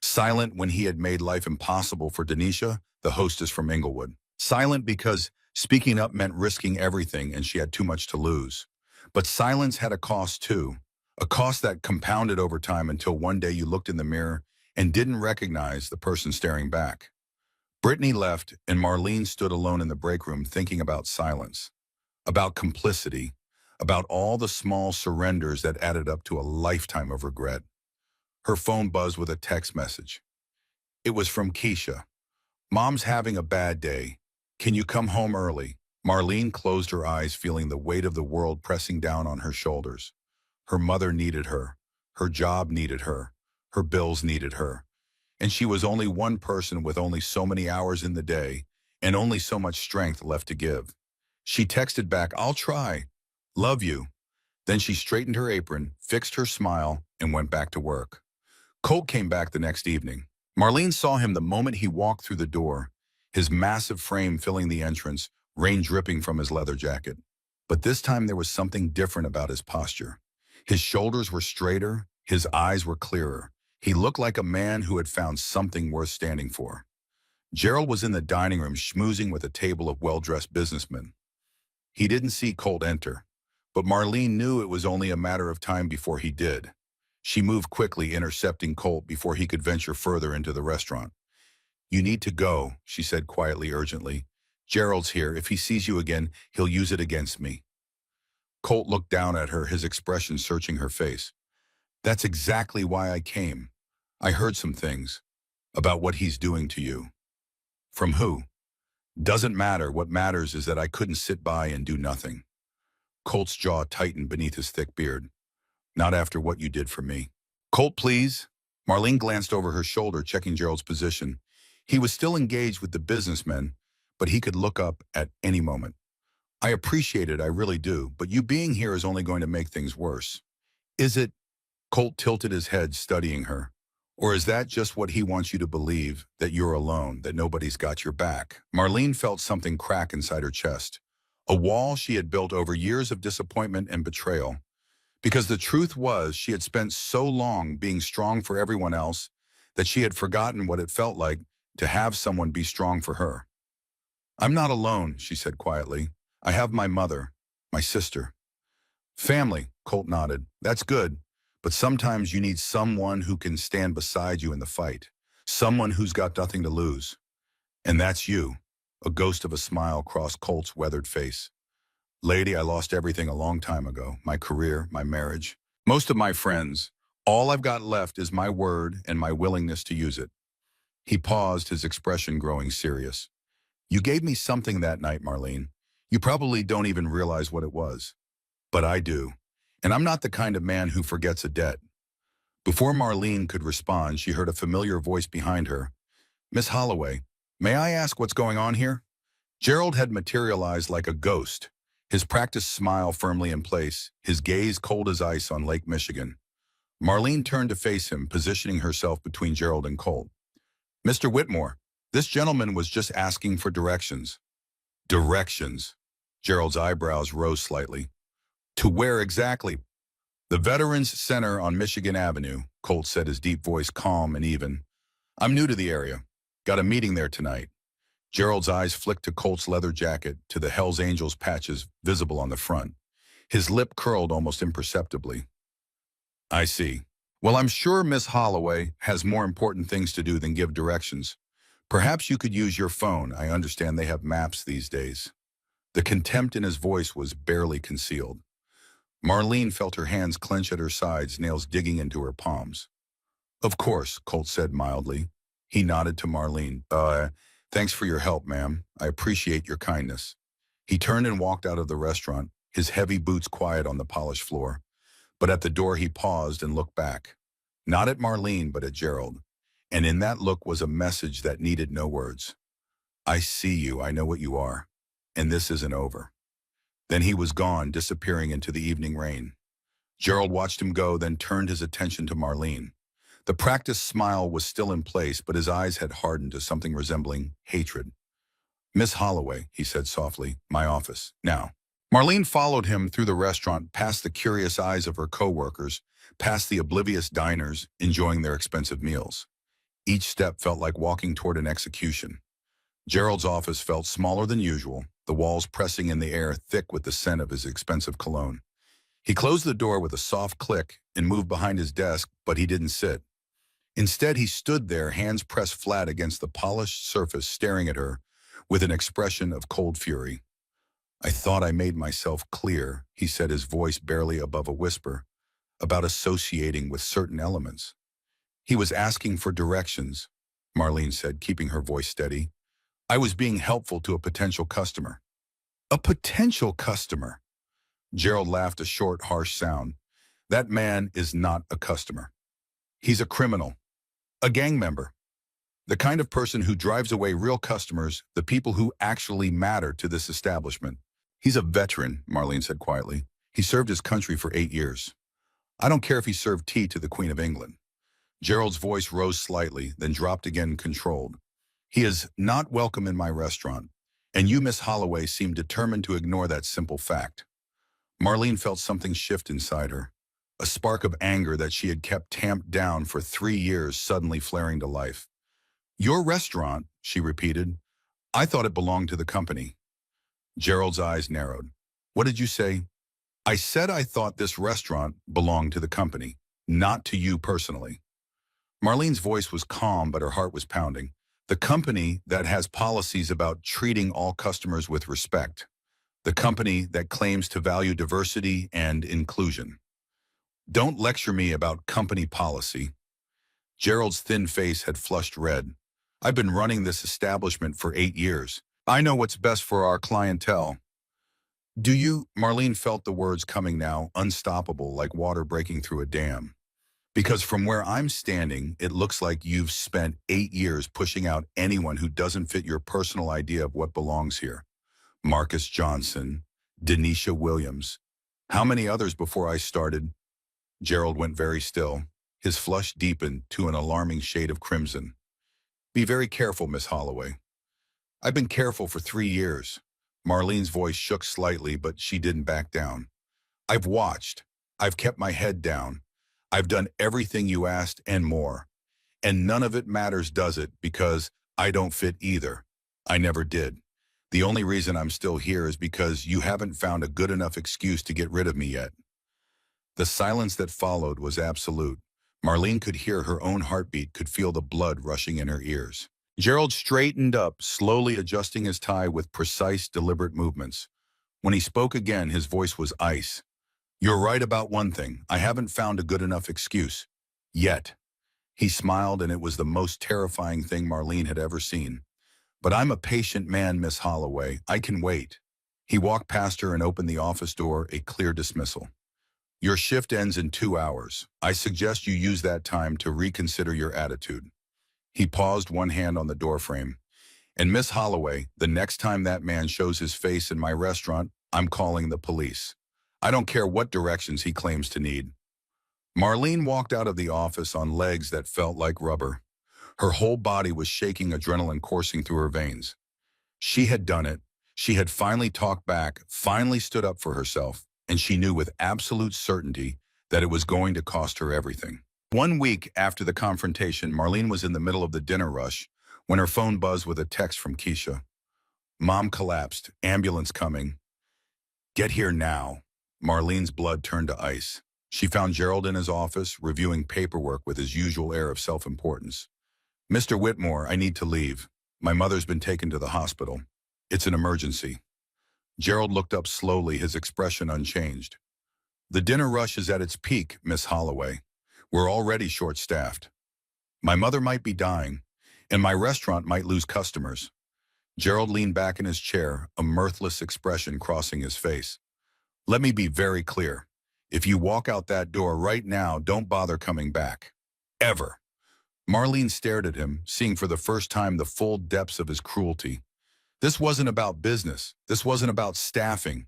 Silent when he had made life impossible for Denisha, the hostess from Inglewood. Silent because speaking up meant risking everything and she had too much to lose. But silence had a cost too, a cost that compounded over time until one day you looked in the mirror and didn't recognize the person staring back. Brittany left, and Marlene stood alone in the break room thinking about silence, about complicity, about all the small surrenders that added up to a lifetime of regret. Her phone buzzed with a text message. It was from Keisha. "Mom's having a bad day. Can you come home early?" Marlene closed her eyes, feeling the weight of the world pressing down on her shoulders. Her mother needed her. Her job needed her. Her bills needed her. And she was only one person with only so many hours in the day and only so much strength left to give. She texted back, "I'll try. Love you." Then she straightened her apron, fixed her smile, and went back to work. Colt came back the next evening. Marlene saw him the moment he walked through the door, his massive frame filling the entrance, rain dripping from his leather jacket. But this time there was something different about his posture. His shoulders were straighter, his eyes were clearer. He looked like a man who had found something worth standing for. Gerald was in the dining room schmoozing with a table of well-dressed businessmen. He didn't see Colt enter, but Marlene knew it was only a matter of time before he did. She moved quickly, intercepting Colt before he could venture further into the restaurant. "You need to go," she said quietly, urgently. "Gerald's here. If he sees you again, he'll use it against me." Colt looked down at her, his expression searching her face. "That's exactly why I came. I heard some things about what he's doing to you." "From who?" "Doesn't matter. What matters is that I couldn't sit by and do nothing." Colt's jaw tightened beneath his thick beard. "Not after what you did for me." "Colt, please." Marlene glanced over her shoulder, checking Gerald's position. He was still engaged with the businessmen, but he could look up at any moment. "I appreciate it, I really do, but you being here is only going to make things worse." "Is it?" Colt tilted his head, studying her. "Or is that just what he wants you to believe, that you're alone, that nobody's got your back?" Marlene felt something crack inside her chest, a wall she had built over years of disappointment and betrayal. Because the truth was, she had spent so long being strong for everyone else that she had forgotten what it felt like to have someone be strong for her. "I'm not alone," she said quietly. "I have my mother, my sister." "Family," Colt nodded. "That's good. But sometimes you need someone who can stand beside you in the fight. Someone who's got nothing to lose. And that's you." A ghost of a smile crossed Colt's weathered face. "Lady, I lost everything a long time ago. My career, my marriage, most of my friends. All I've got left is my word and my willingness to use it." He paused, his expression growing serious. "You gave me something that night, Marlene. You probably don't even realize what it was." But I do. And I'm not the kind of man who forgets a debt. Before Marlene could respond, she heard a familiar voice behind her. Miss Holloway, may I ask what's going on here? Gerald had materialized like a ghost, his practiced smile firmly in place, his gaze cold as ice on Lake Michigan. Marlene turned to face him, positioning herself between Gerald and Colt. Mr. Whitmore, this gentleman was just asking for directions. Directions. Gerald's eyebrows rose slightly. To where exactly? The Veterans Center on Michigan Avenue, Colt said, his deep voice calm and even. I'm new to the area. Got a meeting there tonight. Gerald's eyes flicked to Colt's leather jacket, to the Hell's Angels patches visible on the front. His lip curled almost imperceptibly. I see. Well, I'm sure Miss Holloway has more important things to do than give directions. Perhaps you could use your phone. I understand they have maps these days. The contempt in his voice was barely concealed. Marlene felt her hands clench at her sides, nails digging into her palms. Of course, Colt said mildly. He nodded to Marlene. Thanks for your help, ma'am. I appreciate your kindness. He turned and walked out of the restaurant, his heavy boots quiet on the polished floor. But at the door he paused and looked back. Not at Marlene, but at Gerald. And in that look was a message that needed no words. I see you, I know what you are. And this isn't over. Then he was gone, disappearing into the evening rain. Gerald watched him go, then turned his attention to Marlene. The practiced smile was still in place, but his eyes had hardened to something resembling hatred. Miss Holloway, he said softly, my office, now. Marlene followed him through the restaurant, past the curious eyes of her co-workers, past the oblivious diners enjoying their expensive meals. Each step felt like walking toward an execution. Gerald's office felt smaller than usual, the walls pressing in the air thick with the scent of his expensive cologne. He closed the door with a soft click and moved behind his desk, but he didn't sit. Instead, he stood there, hands pressed flat against the polished surface, staring at her with an expression of cold fury. I thought I made myself clear, he said, his voice barely above a whisper, about associating with certain elements. He was asking for directions, Marlene said, keeping her voice steady. I was being helpful to a potential customer. A potential customer? Gerald laughed, a short, harsh sound. That man is not a customer. He's a criminal, a gang member, the kind of person who drives away real customers, the people who actually matter to this establishment. He's a veteran, Marlene said quietly. He served his country for 8 years. I don't care if he served tea to the Queen of England. Gerald's voice rose slightly, then dropped again, controlled. He is not welcome in my restaurant, and you, Miss Holloway, seem determined to ignore that simple fact. Marlene felt something shift inside her, a spark of anger that she had kept tamped down for 3 years suddenly flaring to life. Your restaurant, she repeated. I thought it belonged to the company. Gerald's eyes narrowed. What did you say? I said I thought this restaurant belonged to the company, not to you personally. Marlene's voice was calm, but her heart was pounding. The company that has policies about treating all customers with respect. The company that claims to value diversity and inclusion. Don't lecture me about company policy. Gerald's thin face had flushed red. I've been running this establishment for 8 years. I know what's best for our clientele. Do you? Marlene felt the words coming now, unstoppable, like water breaking through a dam. Because from where I'm standing, it looks like you've spent 8 years pushing out anyone who doesn't fit your personal idea of what belongs here. Marcus Johnson, Denisha Williams. How many others before I started? Gerald went very still. His flush deepened to an alarming shade of crimson. Be very careful, Miss Holloway. I've been careful for 3 years. Marlene's voice shook slightly, but she didn't back down. I've watched. I've kept my head down. I've done everything you asked and more. And none of it matters, does it? Because I don't fit either. I never did. The only reason I'm still here is because you haven't found a good enough excuse to get rid of me yet. The silence that followed was absolute. Marlene could hear her own heartbeat, could feel the blood rushing in her ears. Gerald straightened up, slowly adjusting his tie with precise, deliberate movements. When he spoke again, his voice was ice. You're right about one thing. I haven't found a good enough excuse. Yet. He smiled, and it was the most terrifying thing Marlene had ever seen. But I'm a patient man, Miss Holloway. I can wait. He walked past her and opened the office door, a clear dismissal. Your shift ends in 2 hours. I suggest you use that time to reconsider your attitude. He paused, one hand on the doorframe. And Miss Holloway, the next time that man shows his face in my restaurant, I'm calling the police. I don't care what directions he claims to need. Marlene walked out of the office on legs that felt like rubber. Her whole body was shaking, adrenaline coursing through her veins. She had done it. She had finally talked back, finally stood up for herself, and she knew with absolute certainty that it was going to cost her everything. 1 week after the confrontation, Marlene was in the middle of the dinner rush when her phone buzzed with a text from Keisha. Mom collapsed. Ambulance coming. Get here now. Marlene's blood turned to ice. She found Gerald in his office, reviewing paperwork with his usual air of self-importance. Mr. Whitmore, I need to leave. My mother's been taken to the hospital. It's an emergency. Gerald looked up slowly, his expression unchanged. The dinner rush is at its peak, Miss Holloway. We're already short-staffed. My mother might be dying, and my restaurant might lose customers. Gerald leaned back in his chair, a mirthless expression crossing his face. Let me be very clear. If you walk out that door right now, don't bother coming back. Ever. Marlene stared at him, seeing for the first time the full depths of his cruelty. This wasn't about business. This wasn't about staffing.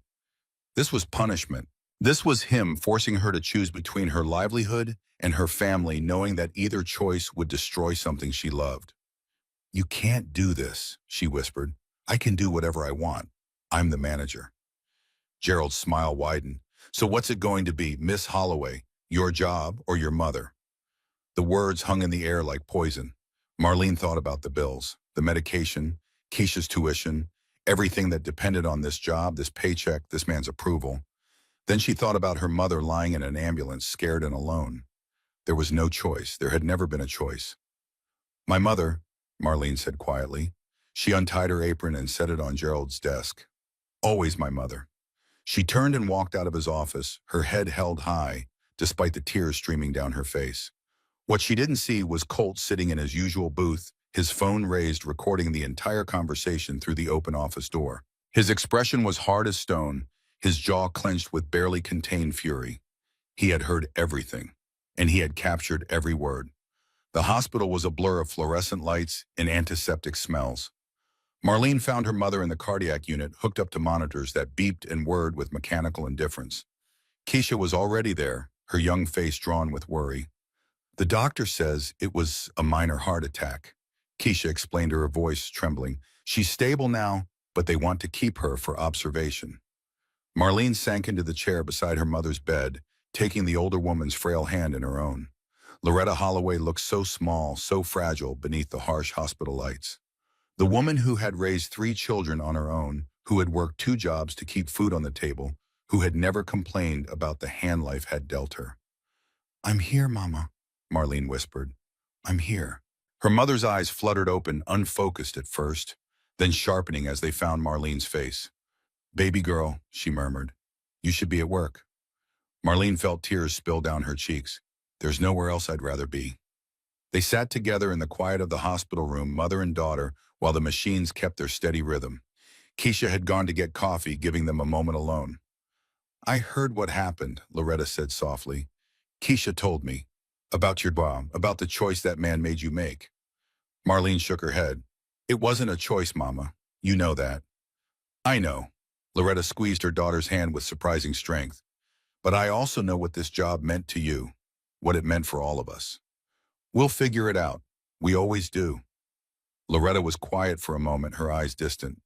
This was punishment. This was him forcing her to choose between her livelihood and her family, knowing that either choice would destroy something she loved. You can't do this, she whispered. I can do whatever I want. I'm the manager. Gerald's smile widened. So what's it going to be, Miss Holloway? Your job or your mother? The words hung in the air like poison. Marlene thought about the bills, the medication, Keisha's tuition, everything that depended on this job, this paycheck, this man's approval. Then she thought about her mother lying in an ambulance, scared and alone. There was no choice. There had never been a choice. My mother, Marlene said quietly. She untied her apron and set it on Gerald's desk. Always my mother. She turned and walked out of his office, her head held high, despite the tears streaming down her face. What she didn't see was Colt sitting in his usual booth, his phone raised, recording the entire conversation through the open office door. His expression was hard as stone, his jaw clenched with barely contained fury. He had heard everything, and he had captured every word. The hospital was a blur of fluorescent lights and antiseptic smells. Marlene found her mother in the cardiac unit, hooked up to monitors that beeped and whirred with mechanical indifference. Keisha was already there, her young face drawn with worry. The doctor says it was a minor heart attack. Keisha explained, her voice trembling. She's stable now, but they want to keep her for observation. Marlene sank into the chair beside her mother's bed, taking the older woman's frail hand in her own. Loretta Holloway looked so small, so fragile beneath the harsh hospital lights. The woman who had raised 3 children on her own, who had worked 2 jobs to keep food on the table, who had never complained about the hand life had dealt her. I'm here, Mama, Marlene whispered. I'm here. Her mother's eyes fluttered open, unfocused at first, then sharpening as they found Marlene's face. Baby girl, she murmured. You should be at work. Marlene felt tears spill down her cheeks. There's nowhere else I'd rather be. They sat together in the quiet of the hospital room, mother and daughter, while the machines kept their steady rhythm. Keisha had gone to get coffee, giving them a moment alone. I heard what happened, Loretta said softly. Keisha told me. About your bomb, about the choice that man made you make. Marlene shook her head. It wasn't a choice, Mama. You know that. I know. Loretta squeezed her daughter's hand with surprising strength. But I also know what this job meant to you, what it meant for all of us. We'll figure it out. We always do. Loretta was quiet for a moment, her eyes distant.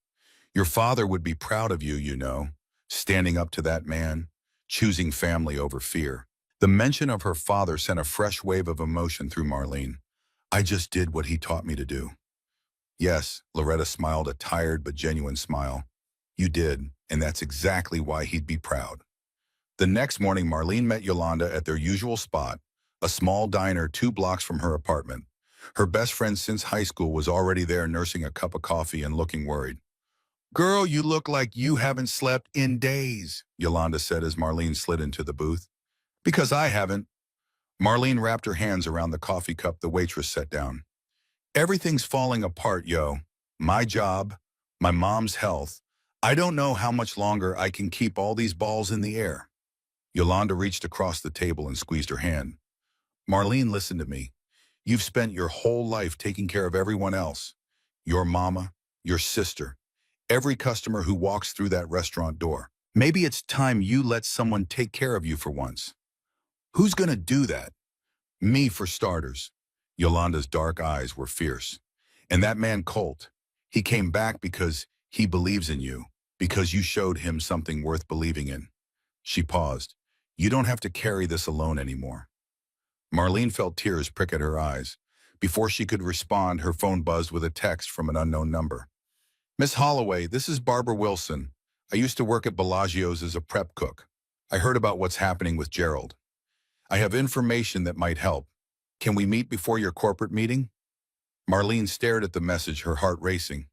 Your father would be proud of you, you know, standing up to that man, choosing family over fear. The mention of her father sent a fresh wave of emotion through Marlene. I just did what he taught me to do. Yes, Loretta smiled, a tired but genuine smile. You did, and that's exactly why he'd be proud. The next morning, Marlene met Yolanda at their usual spot, a small diner 2 blocks from her apartment. Her best friend since high school was already there, nursing a cup of coffee and looking worried. Girl, you look like you haven't slept in days, Yolanda said as Marlene slid into the booth. Because I haven't. Marlene wrapped her hands around the coffee cup the waitress set down. Everything's falling apart, yo. My job, my mom's health. I don't know how much longer I can keep all these balls in the air. Yolanda reached across the table and squeezed her hand. Marlene, listen to me. You've spent your whole life taking care of everyone else. Your mama, your sister, every customer who walks through that restaurant door. Maybe it's time you let someone take care of you for once. Who's gonna do that? Me, for starters. Yolanda's dark eyes were fierce. And that man, Colt, he came back because he believes in you, because you showed him something worth believing in. She paused. You don't have to carry this alone anymore. Marlene felt tears prick at her eyes. Before she could respond, her phone buzzed with a text from an unknown number. Miss Holloway, this is Barbara Wilson. I used to work at Bellagio's as a prep cook. I heard about what's happening with Gerald. I have information that might help. Can we meet before your corporate meeting? Marlene stared at the message, her heart racing.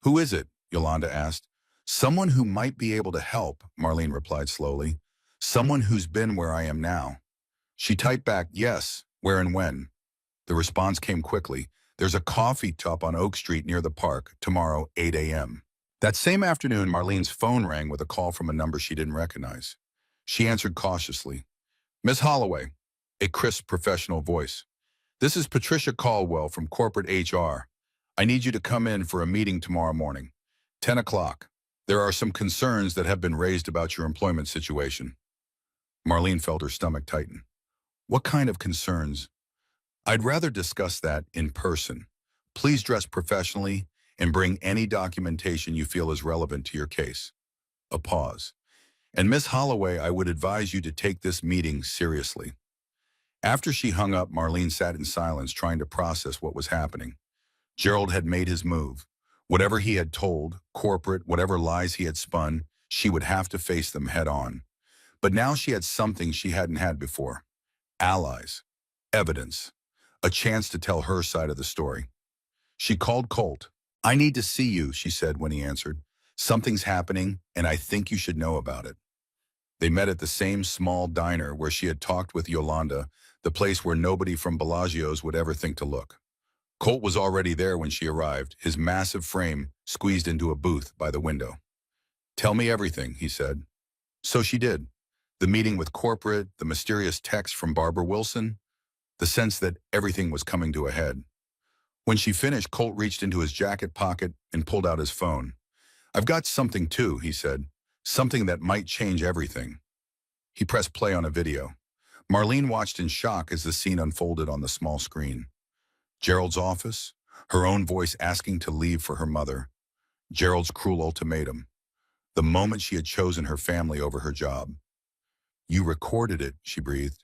Who is it? Yolanda asked. Someone who might be able to help, Marlene replied slowly. Someone who's been where I am now. She typed back, yes, where and when. The response came quickly. There's a coffee shop on Oak Street near the park, tomorrow, 8 a.m. That same afternoon, Marlene's phone rang with a call from a number she didn't recognize. She answered cautiously. Miss Holloway, a crisp professional voice. This is Patricia Caldwell from corporate HR. I need you to come in for a meeting tomorrow morning, 10 o'clock. There are some concerns that have been raised about your employment situation. Marlene felt her stomach tighten. What kind of concerns? I'd rather discuss that in person. Please dress professionally and bring any documentation you feel is relevant to your case. A pause. And Miss Holloway, I would advise you to take this meeting seriously. After she hung up, Marlene sat in silence, trying to process what was happening. Gerald had made his move. Whatever he had told, corporate, whatever lies he had spun, she would have to face them head on. But now she had something she hadn't had before. Allies. Evidence. A chance to tell her side of the story. She called Colt. I need to see you, she said when he answered. Something's happening, and I think you should know about it. They met at the same small diner where she had talked with Yolanda, the place where nobody from Bellagio's would ever think to look. Colt was already there when she arrived, his massive frame squeezed into a booth by the window. Tell me everything, he said. So she did. The meeting with corporate, the mysterious text from Barbara Wilson, the sense that everything was coming to a head. When she finished, Colt reached into his jacket pocket and pulled out his phone. I've got something too, he said. Something that might change everything. He pressed play on a video. Marlene watched in shock as the scene unfolded on the small screen. Gerald's office, her own voice asking to leave for her mother. Gerald's cruel ultimatum. The moment she had chosen her family over her job. You recorded it, she breathed.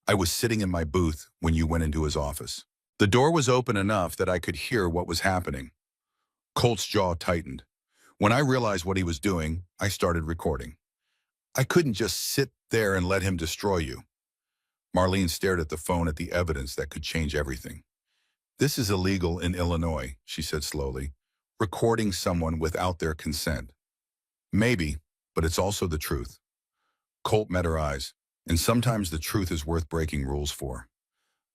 I was sitting in my booth when you went into his office. The door was open enough that I could hear what was happening. Colt's jaw tightened. When I realized what he was doing, I started recording. I couldn't just sit there and let him destroy you. Marlene stared at the phone at the evidence that could change everything. This is illegal in Illinois, she said slowly, recording someone without their consent. Maybe, but it's also the truth. Colt met her eyes, and sometimes the truth is worth breaking rules for.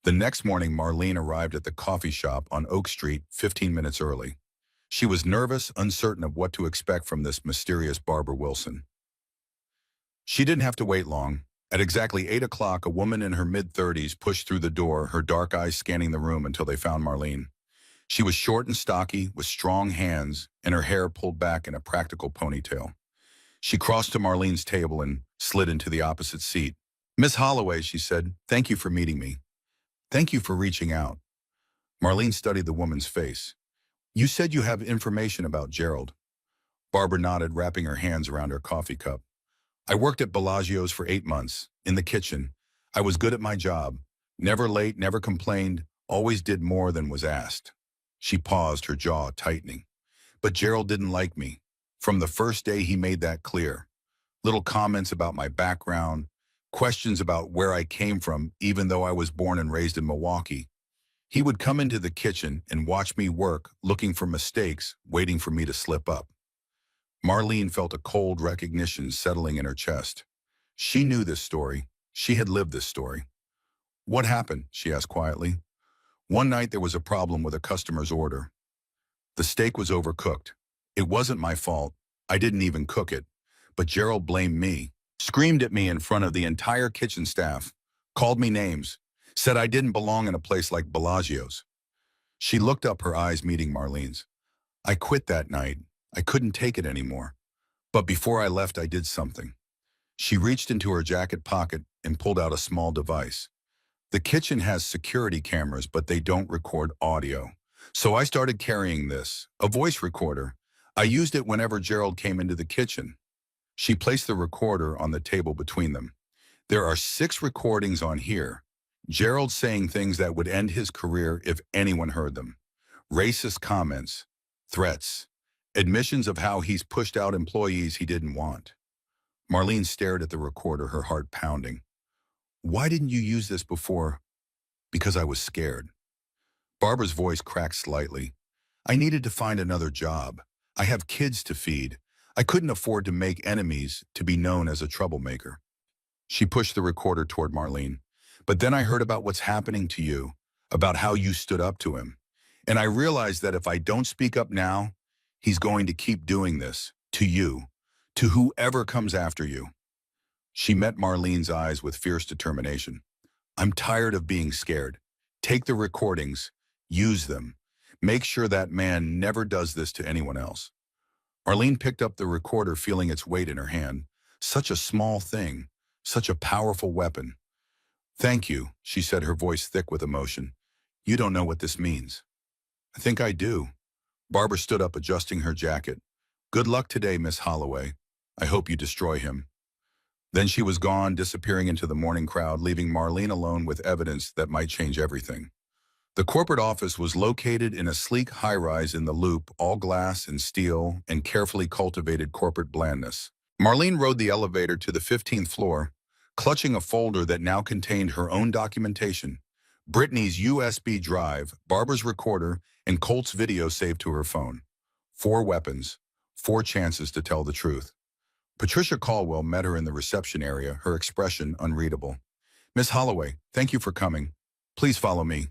The next morning, Marlene arrived at the coffee shop on Oak Street 15 minutes early. She was nervous, uncertain of what to expect from this mysterious Barbara Wilson. She didn't have to wait long. At exactly 8 o'clock, a woman in her mid-30s pushed through the door, her dark eyes scanning the room until they found Marlene. She was short and stocky, with strong hands, and her hair pulled back in a practical ponytail. She crossed to Marlene's table and slid into the opposite seat. Miss Holloway, she said, thank you for meeting me. Thank you for reaching out. Marlene studied the woman's face. You said you have information about Gerald. Barbara nodded, wrapping her hands around her coffee cup. I worked at Bellagio's for 8 months, in the kitchen. I was good at my job. Never late, never complained, always did more than was asked. She paused, her jaw tightening. But Gerald didn't like me. From the first day, he made that clear. Little comments about my background, questions about where I came from, even though I was born and raised in Milwaukee. He would come into the kitchen and watch me work, looking for mistakes, waiting for me to slip up. Marlene felt a cold recognition settling in her chest. She knew this story. She had lived this story. What happened? She asked quietly. One night there was a problem with a customer's order. The steak was overcooked. It wasn't my fault. I didn't even cook it. But Gerald blamed me, screamed at me in front of the entire kitchen staff, called me names, said I didn't belong in a place like Bellagio's. She looked up, her eyes meeting Marlene's. I quit that night. I couldn't take it anymore. But before I left, I did something. She reached into her jacket pocket and pulled out a small device. The kitchen has security cameras, but they don't record audio. So I started carrying this, a voice recorder. I used it whenever Gerald came into the kitchen. She placed the recorder on the table between them. There are 6 recordings on here. Gerald saying things that would end his career if anyone heard them. Racist comments, threats, admissions of how he's pushed out employees he didn't want. Marlene stared at the recorder, her heart pounding. Why didn't you use this before? Because I was scared. Barbara's voice cracked slightly. I needed to find another job. I have kids to feed. I couldn't afford to make enemies to be known as a troublemaker. She pushed the recorder toward Marlene. But then I heard about what's happening to you, about how you stood up to him. And I realized that if I don't speak up now, he's going to keep doing this, to you, to whoever comes after you. She met Marlene's eyes with fierce determination. I'm tired of being scared. Take the recordings, use them. Make sure that man never does this to anyone else. Marlene picked up the recorder, feeling its weight in her hand. Such a small thing, such a powerful weapon. Thank you, she said, her voice thick with emotion. You don't know what this means. I think I do. Barbara stood up, adjusting her jacket. Good luck today, Miss Holloway. I hope you destroy him. Then she was gone, disappearing into the morning crowd, leaving Marlene alone with evidence that might change everything. The corporate office was located in a sleek high-rise in the Loop, all glass and steel and carefully cultivated corporate blandness. Marlene rode the elevator to the 15th floor, clutching a folder that now contained her own documentation, Brittany's USB drive, Barbara's recorder, and Colt's video saved to her phone. 4 weapons, 4 chances to tell the truth. Patricia Caldwell met her in the reception area, her expression unreadable. Miss Holloway, thank you for coming. Please follow me.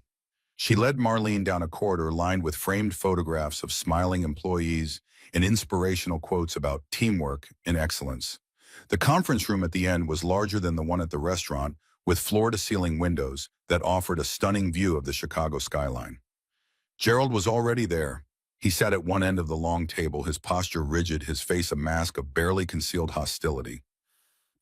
She led Marlene down a corridor lined with framed photographs of smiling employees and inspirational quotes about teamwork and excellence. The conference room at the end was larger than the one at the restaurant, with floor-to-ceiling windows that offered a stunning view of the Chicago skyline. Gerald was already there. He sat at one end of the long table, his posture rigid, his face a mask of barely concealed hostility.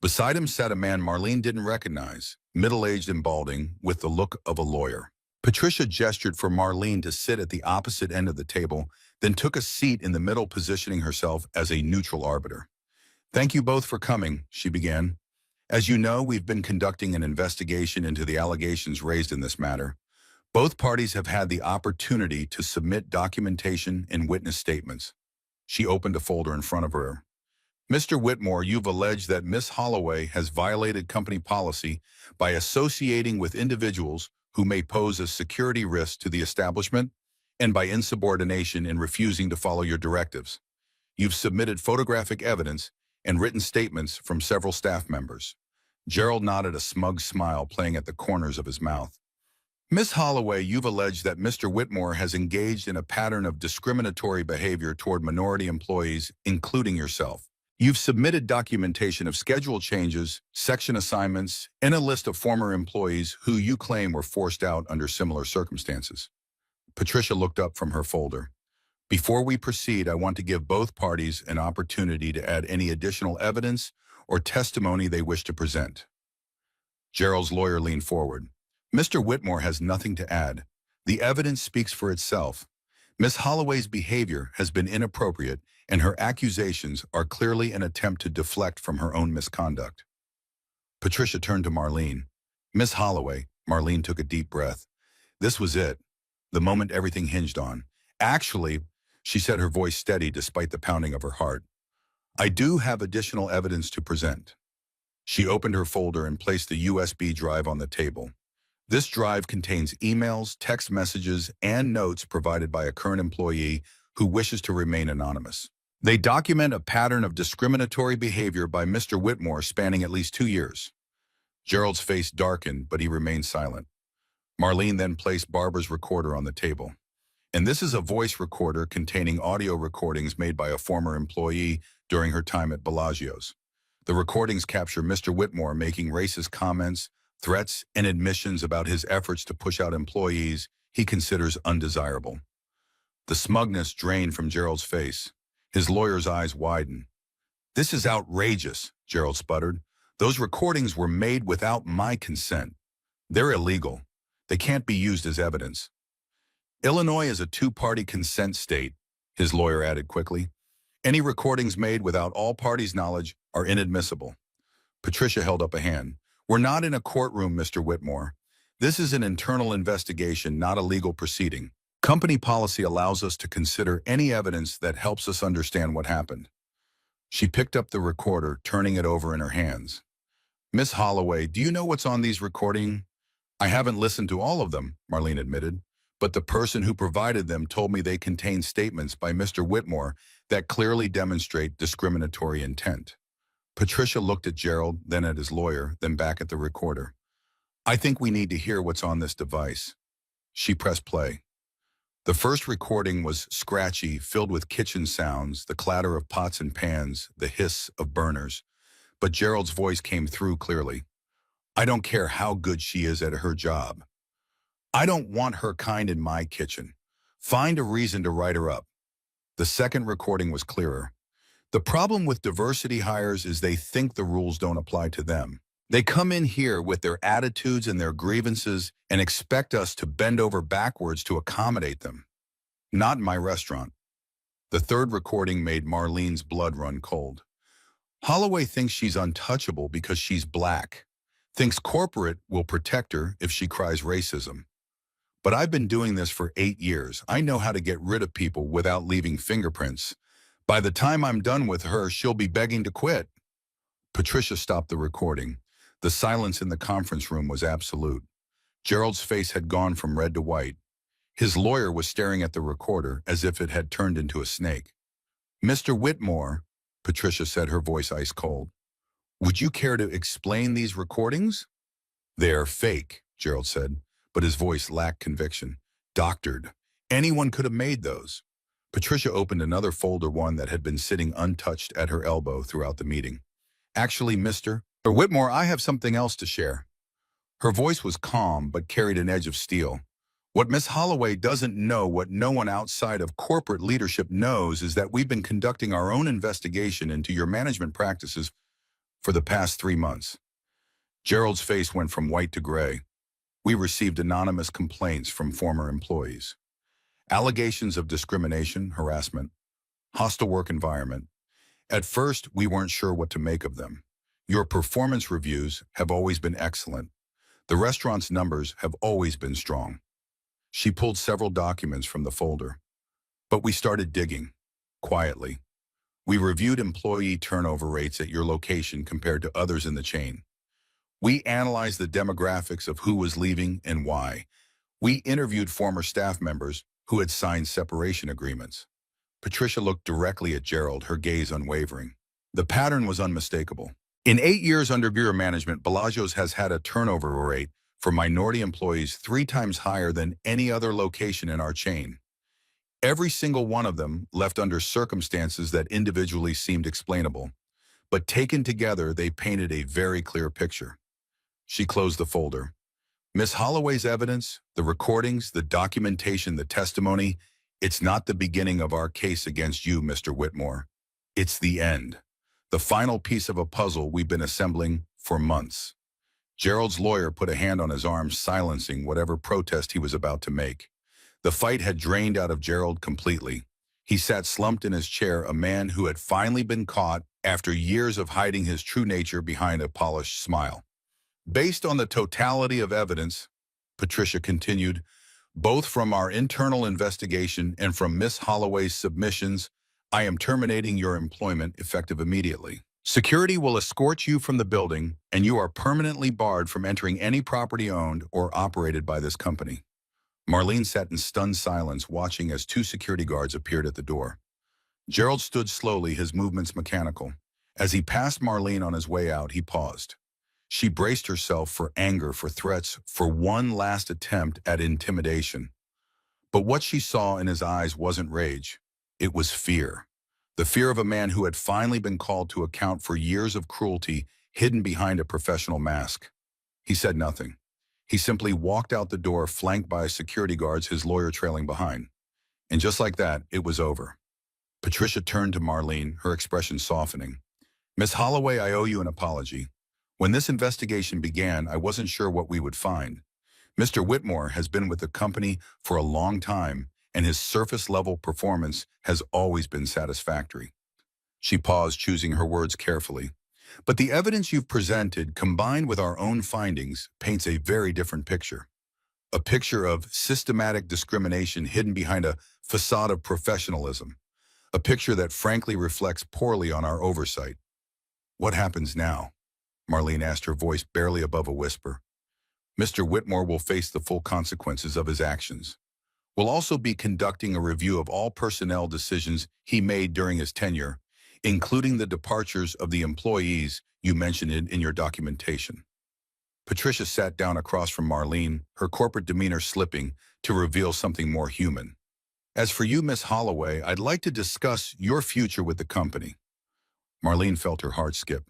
Beside him sat a man Marlene didn't recognize, middle-aged and balding, with the look of a lawyer. Patricia gestured for Marlene to sit at the opposite end of the table, then took a seat in the middle, positioning herself as a neutral arbiter. Thank you both for coming, she began. As you know, we've been conducting an investigation into the allegations raised in this matter. Both parties have had the opportunity to submit documentation and witness statements. She opened a folder in front of her. Mr. Whitmore, you've alleged that Miss Holloway has violated company policy by associating with individuals who may pose a security risk to the establishment and by insubordination in refusing to follow your directives. You've submitted photographic evidence and written statements from several staff members. Gerald nodded, a smug smile playing at the corners of his mouth. Miss Holloway, you've alleged that Mr. Whitmore has engaged in a pattern of discriminatory behavior toward minority employees, including yourself. You've submitted documentation of schedule changes, section assignments, and a list of former employees who you claim were forced out under similar circumstances. Patricia looked up from her folder. Before we proceed, I want to give both parties an opportunity to add any additional evidence or testimony they wish to present. Gerald's lawyer leaned forward. Mr. Whitmore has nothing to add. The evidence speaks for itself. Miss Holloway's behavior has been inappropriate, and her accusations are clearly an attempt to deflect from her own misconduct. Patricia turned to Marlene. Miss Holloway, Marlene took a deep breath. This was it, the moment everything hinged on. Actually, she said, her voice steady despite the pounding of her heart, I do have additional evidence to present. She opened her folder and placed the USB drive on the table. This drive contains emails, text messages, and notes provided by a current employee who wishes to remain anonymous. They document a pattern of discriminatory behavior by Mr. Whitmore spanning at least 2 years. Gerald's face darkened, but he remained silent. Marlene then placed Barbara's recorder on the table. And this is a voice recorder containing audio recordings made by a former employee during her time at Bellagio's. The recordings capture Mr. Whitmore making racist comments, threats, and admissions about his efforts to push out employees he considers undesirable. The smugness drained from Gerald's face. His lawyer's eyes widened. "This is outrageous," Gerald sputtered. "Those recordings were made without my consent. They're illegal. They can't be used as evidence." "Illinois is a two-party consent state," his lawyer added quickly. "Any recordings made without all parties' knowledge are inadmissible." Patricia held up a hand. "We're not in a courtroom, Mr. Whitmore. This is an internal investigation, not a legal proceeding. Company policy allows us to consider any evidence that helps us understand what happened." She picked up the recorder, turning it over in her hands. "Miss Holloway, do you know what's on these recordings?" "I haven't listened to all of them," Marlene admitted, "but the person who provided them told me they contain statements by Mr. Whitmore that clearly demonstrate discriminatory intent." Patricia looked at Gerald, then at his lawyer, then back at the recorder. "I think we need to hear what's on this device." She pressed play. The first recording was scratchy, filled with kitchen sounds, the clatter of pots and pans, the hiss of burners. But Gerald's voice came through clearly. "I don't care how good she is at her job. I don't want her kind in my kitchen. Find a reason to write her up." The second recording was clearer. "The problem with diversity hires is they think the rules don't apply to them. They come in here with their attitudes and their grievances and expect us to bend over backwards to accommodate them. Not in my restaurant." The third recording made Marlene's blood run cold. "Holloway thinks she's untouchable because she's black. Thinks corporate will protect her if she cries racism. But I've been doing this for 8 years. I know how to get rid of people without leaving fingerprints. By the time I'm done with her, she'll be begging to quit." Patricia stopped the recording. The silence in the conference room was absolute. Gerald's face had gone from red to white. His lawyer was staring at the recorder as if it had turned into a snake. "Mr. Whitmore," Patricia said, her voice ice cold, "would you care to explain these recordings?" "They are fake," Gerald said, but his voice lacked conviction. "Doctored. Anyone could have made those." Patricia opened another folder, one that had been sitting untouched at her elbow throughout the meeting. "Actually, Mr. Whitmore, I have something else to share." Her voice was calm but carried an edge of steel. "What Miss Holloway doesn't know, what no one outside of corporate leadership knows, is that we've been conducting our own investigation into your management practices for the past 3 months." Gerald's face went from white to gray. "We received anonymous complaints from former employees. Allegations of discrimination, harassment, hostile work environment. At first, we weren't sure what to make of them. Your performance reviews have always been excellent. The restaurant's numbers have always been strong." She pulled several documents from the folder. "But we started digging, quietly. We reviewed employee turnover rates at your location compared to others in the chain. We analyzed the demographics of who was leaving and why. We interviewed former staff members who had signed separation agreements." Patricia looked directly at Gerald, her gaze unwavering. The pattern was unmistakable. "In 8 years under your management, Bellagio's has had a turnover rate for minority employees 3 times higher than any other location in our chain. Every single one of them left under circumstances that individually seemed explainable, but taken together they painted a very clear picture." She closed the folder. "Miss Holloway's evidence, the recordings, the documentation, the testimony, it's not the beginning of our case against you, Mr. Whitmore. It's the end. The final piece of a puzzle we've been assembling for months." Gerald's lawyer put a hand on his arm, silencing whatever protest he was about to make. The fight had drained out of Gerald completely. He sat slumped in his chair, a man who had finally been caught after years of hiding his true nature behind a polished smile. "Based on the totality of evidence," Patricia continued, "both from our internal investigation and from Miss Holloway's submissions, I am terminating your employment effective immediately. Security will escort you from the building, and you are permanently barred from entering any property owned or operated by this company." Marlene sat in stunned silence, watching as 2 security guards appeared at the door. Gerald stood slowly, his movements mechanical. As he passed Marlene on his way out, he paused. She braced herself for anger, for threats, for one last attempt at intimidation. But what she saw in his eyes wasn't rage. It was fear. The fear of a man who had finally been called to account for years of cruelty hidden behind a professional mask. He said nothing. He simply walked out the door, flanked by security guards, his lawyer trailing behind. And just like that, it was over. Patricia turned to Marlene, her expression softening. "Miss Holloway, I owe you an apology. When this investigation began, I wasn't sure what we would find. Mr. Whitmore has been with the company for a long time, and his surface-level performance has always been satisfactory." She paused, choosing her words carefully. "But the evidence you've presented, combined with our own findings, paints a very different picture. A picture of systematic discrimination hidden behind a facade of professionalism. A picture that frankly reflects poorly on our oversight." "What happens now?" Marlene asked, her voice barely above a whisper. "Mr. Whitmore will face the full consequences of his actions. We'll also be conducting a review of all personnel decisions he made during his tenure, including the departures of the employees you mentioned in your documentation." Patricia sat down across from Marlene, her corporate demeanor slipping to reveal something more human. "As for you, Miss Holloway, I'd like to discuss your future with the company." Marlene felt her heart skip.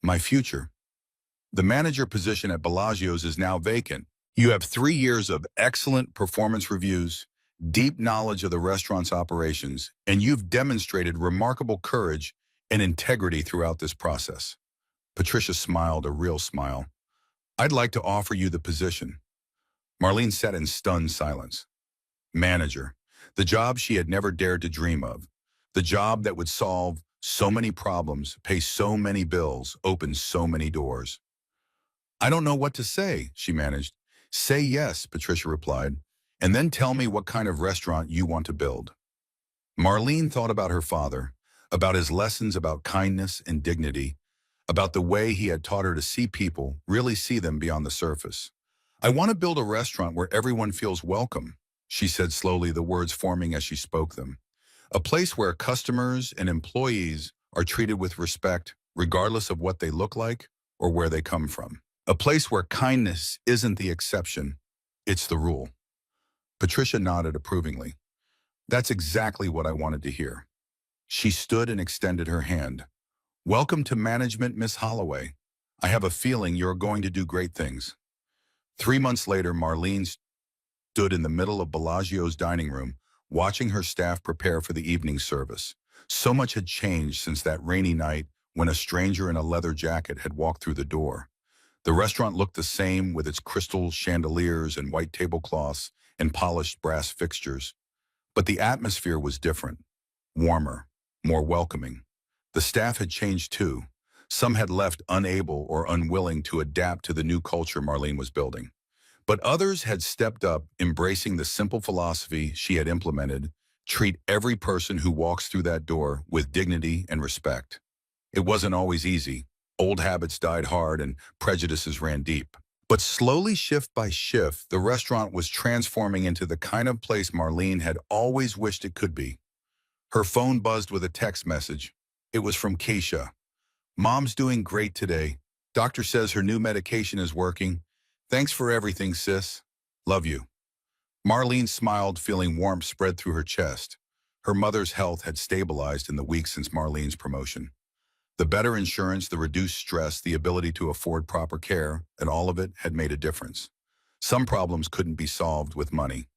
"My future? The manager position at Bellagio's is now vacant. You have 3 years of excellent performance reviews, deep knowledge of the restaurant's operations, and you've demonstrated remarkable courage and integrity throughout this process." Patricia smiled, a real smile. "I'd like to offer you the position." Marlene sat in stunned silence. Manager. The job she had never dared to dream of. The job that would solve so many problems, pay so many bills, open so many doors. "I don't know what to say," she managed. "Say yes," Patricia replied, "and then tell me what kind of restaurant you want to build." Marlene thought about her father, about his lessons about kindness and dignity, about the way he had taught her to see people, really see them beyond the surface. "I want to build a restaurant where everyone feels welcome," she said slowly, the words forming as she spoke them. "A place where customers and employees are treated with respect, regardless of what they look like or where they come from. A place where kindness isn't the exception, it's the rule." Patricia nodded approvingly. "That's exactly what I wanted to hear." She stood and extended her hand. "Welcome to management, Miss Holloway. I have a feeling you're going to do great things." 3 months later, Marlene stood in the middle of Bellagio's dining room, watching her staff prepare for the evening service. So much had changed since that rainy night when a stranger in a leather jacket had walked through the door. The restaurant looked the same, with its crystal chandeliers and white tablecloths and polished brass fixtures. But the atmosphere was different, warmer, more welcoming. The staff had changed too. Some had left unable or unwilling to adapt to the new culture Marlene was building. But others had stepped up, embracing the simple philosophy she had implemented: treat every person who walks through that door with dignity and respect. It wasn't always easy. Old habits died hard and prejudices ran deep. But slowly, shift by shift, the restaurant was transforming into the kind of place Marlene had always wished it could be. Her phone buzzed with a text message. It was from Keisha. "Mom's doing great today. Doctor says her new medication is working. Thanks for everything, sis. Love you." Marlene smiled, feeling warmth spread through her chest. Her mother's health had stabilized in the weeks since Marlene's promotion. The better insurance, the reduced stress, the ability to afford proper care, and all of it had made a difference. Some problems couldn't be solved with money,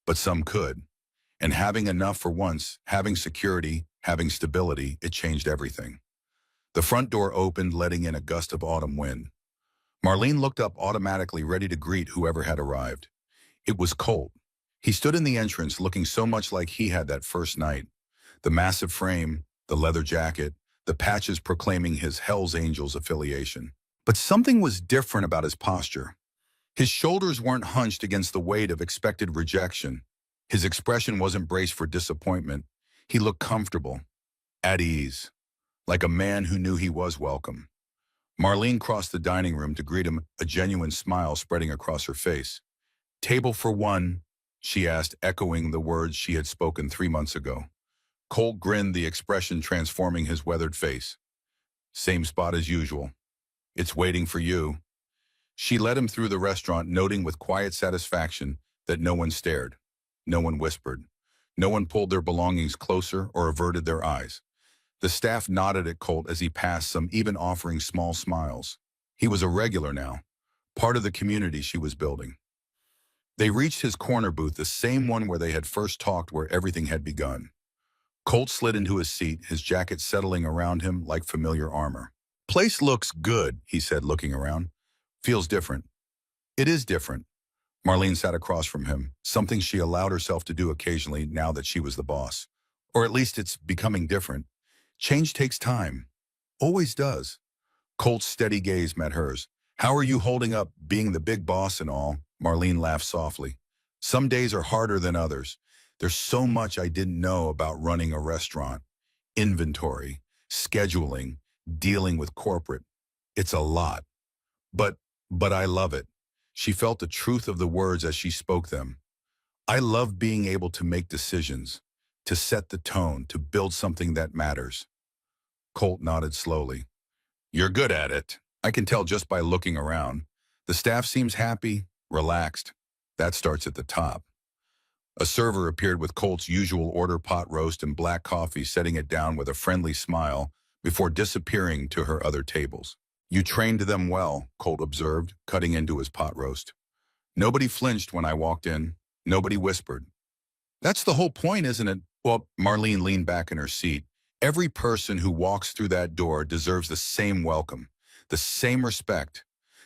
but some could. And having enough for once, having security, having stability, it changed everything. The front door opened, letting in a gust of autumn wind. Marlene looked up automatically, ready to greet whoever had arrived. It was Colt. He stood in the entrance, looking so much like he had that first night. The massive frame, the leather jacket, the patches proclaiming his Hell's Angels affiliation. But something was different about his posture. His shoulders weren't hunched against the weight of expected rejection. His expression wasn't braced for disappointment. He looked comfortable, at ease, like a man who knew he was welcome. Marlene crossed the dining room to greet him, a genuine smile spreading across her face. "Table for one?" she asked, echoing the words she had spoken 3 months ago. Colt grinned, the expression transforming his weathered face. "Same spot as usual. It's waiting for you." She led him through the restaurant, noting with quiet satisfaction that no one stared. No one whispered. No one pulled their belongings closer or averted their eyes. The staff nodded at Colt as he passed some, even offering small smiles. He was a regular now, part of the community she was building. They reached his corner booth, the same one where they had first talked, where everything had begun. Colt slid into his seat, his jacket settling around him like familiar armor. "Place looks good," he said, looking around. "Feels different." "It is different." Marlene sat across from him, something she allowed herself to do occasionally now that she was the boss. Or at least it's becoming different. Change takes time. Always does. Colt's steady gaze met hers. "How are you holding up, being the big boss and all?" Marlene laughed softly. "Some days are harder than others. There's so much I didn't know about running a restaurant. Inventory, scheduling, dealing with corporate. It's a lot. But, but I love it." She felt the truth of the words as she spoke them. "I love being able to make decisions, to set the tone, to build something that matters." Colt nodded slowly. "You're good at it. I can tell just by looking around. The staff seems happy, relaxed. That starts at the top." A server appeared with Colt's usual order, pot roast and black coffee, setting it down with a friendly smile before disappearing to her other tables. "You trained them well," Colt observed, cutting into his pot roast. "Nobody flinched when I walked in. Nobody whispered." "That's the whole point, isn't it?" Well, Marlene leaned back in her seat. "Every person who walks through that door deserves the same welcome, the same respect.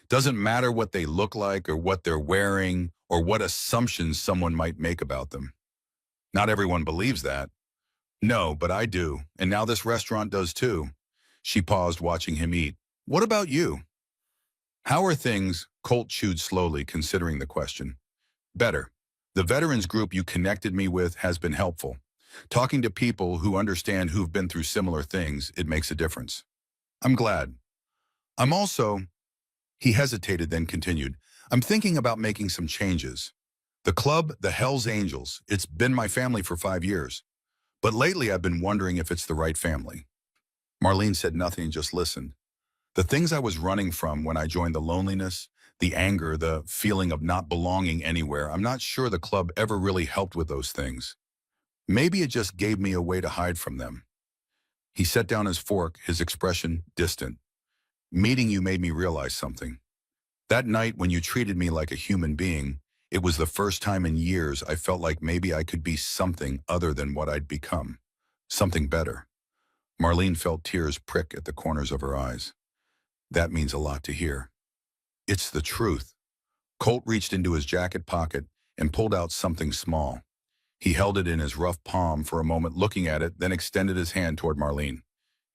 Doesn't matter what they look like or what they're wearing or what assumptions someone might make about them." "Not everyone believes that." "No, but I do, and now this restaurant does too." She paused, watching him eat. "What about you?" "How are things?" Colt chewed slowly, considering the question. "Better. The veterans group you connected me with has been helpful. Talking to people who understand, who've been through similar things, it makes a difference. I'm glad. I'm also—" He hesitated, then continued, "I'm thinking about making some changes. The club, the Hells Angels, it's been my family for 5 years. But lately I've been wondering if it's the right family." Marlene said nothing, just listened. The things I was running from when I joined, the loneliness, the anger, the feeling of not belonging anywhere, I'm not sure the club ever really helped with those things. Maybe it just gave me a way to hide from them. He set down his fork, his expression distant. "Meeting you made me realize something. That night when you treated me like a human being, it was the first time in years I felt like maybe I could be something other than what I'd become. Something better." Marlene felt tears prick at the corners of her eyes. "That means a lot to hear." "It's the truth." Colt reached into his jacket pocket and pulled out something small. He held it in his rough palm for a moment, looking at it, then extended his hand toward Marlene.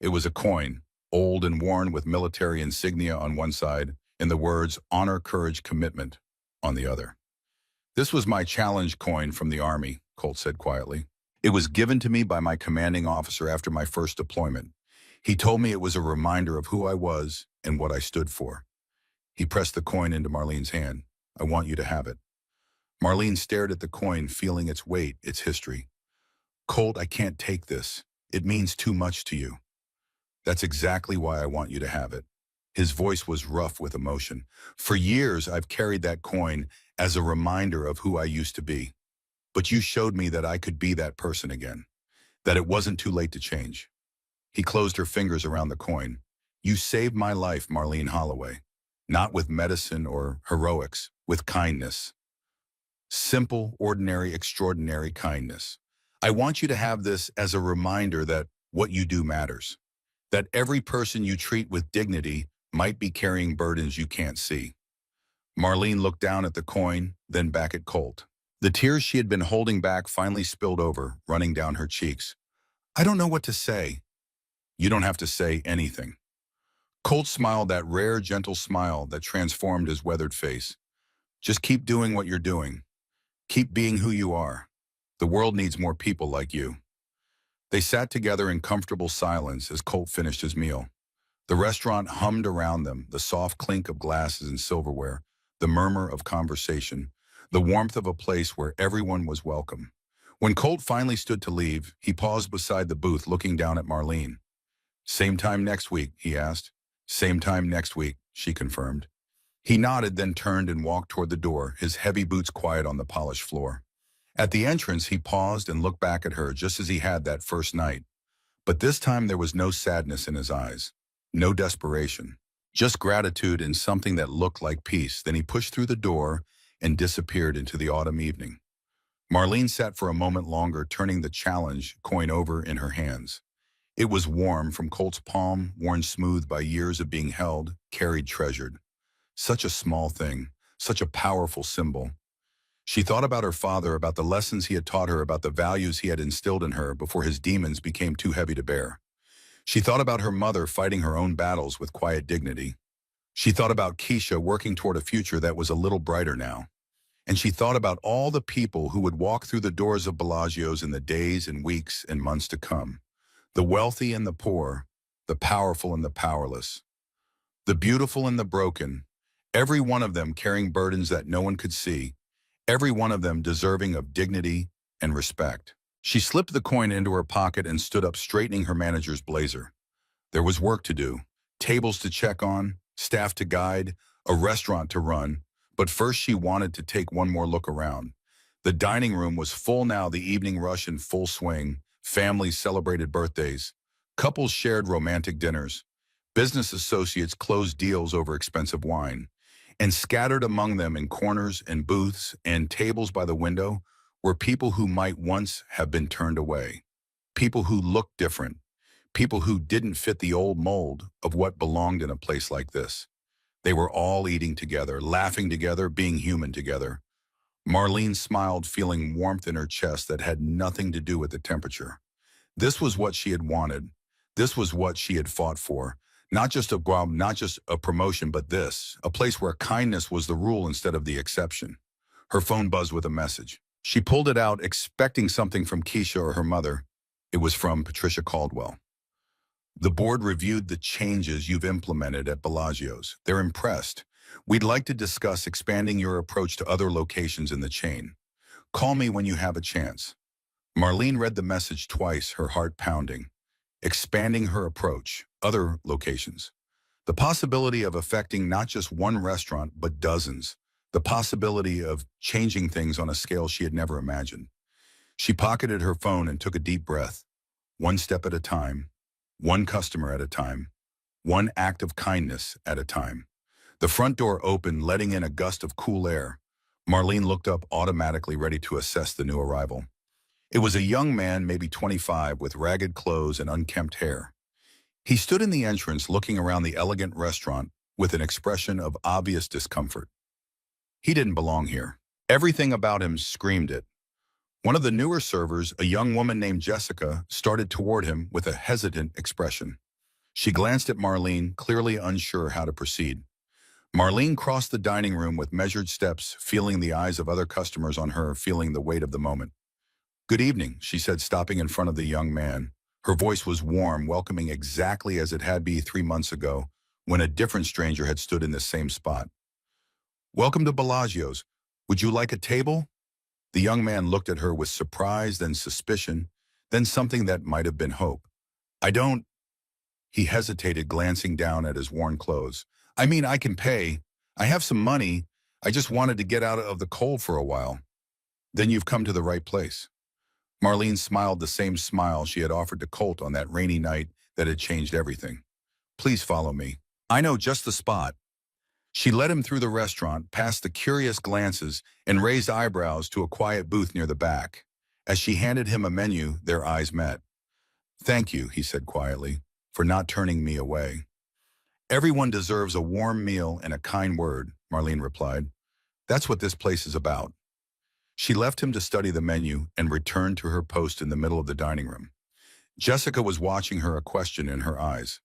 It was a coin, old and worn, with military insignia on one side and the words "Honor, Courage, Commitment" on the other. "This was my challenge coin from the Army," Colt said quietly. "It was given to me by my commanding officer after my first deployment. He told me it was a reminder of who I was and what I stood for." He pressed the coin into Marlene's hand. "I want you to have it." Marlene stared at the coin, feeling its weight, its history. "Colt, I can't take this. It means too much to you." "That's exactly why I want you to have it." His voice was rough with emotion. "For years, I've carried that coin as a reminder of who I used to be. But you showed me that I could be that person again, that it wasn't too late to change." He closed her fingers around the coin. "You saved my life, Marlene Holloway. Not with medicine or heroics, with kindness. Simple, ordinary, extraordinary kindness. I want you to have this as a reminder that what you do matters. That every person you treat with dignity might be carrying burdens you can't see." Marlene looked down at the coin, then back at Colt. The tears she had been holding back finally spilled over, running down her cheeks. "I don't know what to say." "You don't have to say anything." Colt smiled, that rare, gentle smile that transformed his weathered face. "Just keep doing what you're doing. Keep being who you are. The world needs more people like you." They sat together in comfortable silence as Colt finished his meal. The restaurant hummed around them, the soft clink of glasses and silverware, the murmur of conversation, the warmth of a place where everyone was welcome. When Colt finally stood to leave, he paused beside the booth, looking down at Marlene. "Same time next week?" he asked. "Same time next week," she confirmed. He nodded, then turned and walked toward the door, his heavy boots quiet on the polished floor. At the entrance, he paused and looked back at her just as he had that first night. But this time there was no sadness in his eyes, no desperation, just gratitude and something that looked like peace. Then he pushed through the door and disappeared into the autumn evening. Marlene sat for a moment longer, turning the challenge coin over in her hands. It was warm from Colt's palm, worn smooth by years of being held, carried, treasured. Such a small thing, such a powerful symbol. She thought about her father, about the lessons he had taught her, about the values he had instilled in her before his demons became too heavy to bear. She thought about her mother fighting her own battles with quiet dignity. She thought about Keisha working toward a future that was a little brighter now. And she thought about all the people who would walk through the doors of Bellagio's in the days and weeks and months to come. The wealthy and the poor, the powerful and the powerless, the beautiful and the broken, every one of them carrying burdens that no one could see, every one of them deserving of dignity and respect. She slipped the coin into her pocket and stood up, straightening her manager's blazer. There was work to do, tables to check on, staff to guide, a restaurant to run, but first she wanted to take one more look around. The dining room was full now, the evening rush in full swing. Families celebrated birthdays. Couples shared romantic dinners. Business associates closed deals over expensive wine. And scattered among them in corners and booths and tables by the window were people who might once have been turned away. People who looked different. People who didn't fit the old mold of what belonged in a place like this. They were all eating together, laughing together, being human together. Marlene smiled, feeling warmth in her chest that had nothing to do with the temperature. This was what she had wanted. This was what she had fought for. Not just a promotion, but this, a place where kindness was the rule instead of the exception. Her phone buzzed with a message. She pulled it out, expecting something from Keisha or her mother. It was from Patricia Caldwell. The board reviewed the changes you've implemented at Bellagio's. They're impressed. We'd like to discuss expanding your approach to other locations in the chain. Call me when you have a chance. Marlene read the message twice, her heart pounding. Expanding her approach, other locations. The possibility of affecting not just one restaurant, but dozens. The possibility of changing things on a scale she had never imagined. She pocketed her phone and took a deep breath. One step at a time, one customer at a time, one act of kindness at a time. The front door opened, letting in a gust of cool air. Marlene looked up, automatically ready to assess the new arrival. It was a young man, maybe 25, with ragged clothes and unkempt hair. He stood in the entrance, looking around the elegant restaurant with an expression of obvious discomfort. He didn't belong here. Everything about him screamed it. One of the newer servers, a young woman named Jessica, started toward him with a hesitant expression. She glanced at Marlene, clearly unsure how to proceed. Marlene crossed the dining room with measured steps, feeling the eyes of other customers on her, feeling the weight of the moment. "Good evening," she said, stopping in front of the young man. Her voice was warm, welcoming, exactly as it had been 3 months ago, when a different stranger had stood in the same spot. "Welcome to Bellagio's. Would you like a table?" The young man looked at her with surprise, then suspicion, then something that might have been hope. "I don't—" He hesitated, glancing down at his worn clothes. "I mean, I can pay. I have some money. I just wanted to get out of the cold for a while." "Then you've come to the right place." Marlene smiled, the same smile she had offered to Colt on that rainy night that had changed everything. "Please follow me. I know just the spot." She led him through the restaurant, past the curious glances and raised eyebrows, to a quiet booth near the back. As she handed him a menu, their eyes met. "Thank you," he said quietly, "for not turning me away." "Everyone deserves a warm meal and a kind word," Marlene replied. "That's what this place is about." She left him to study the menu and returned to her post in the middle of the dining room. Jessica was watching her, a question in her eyes.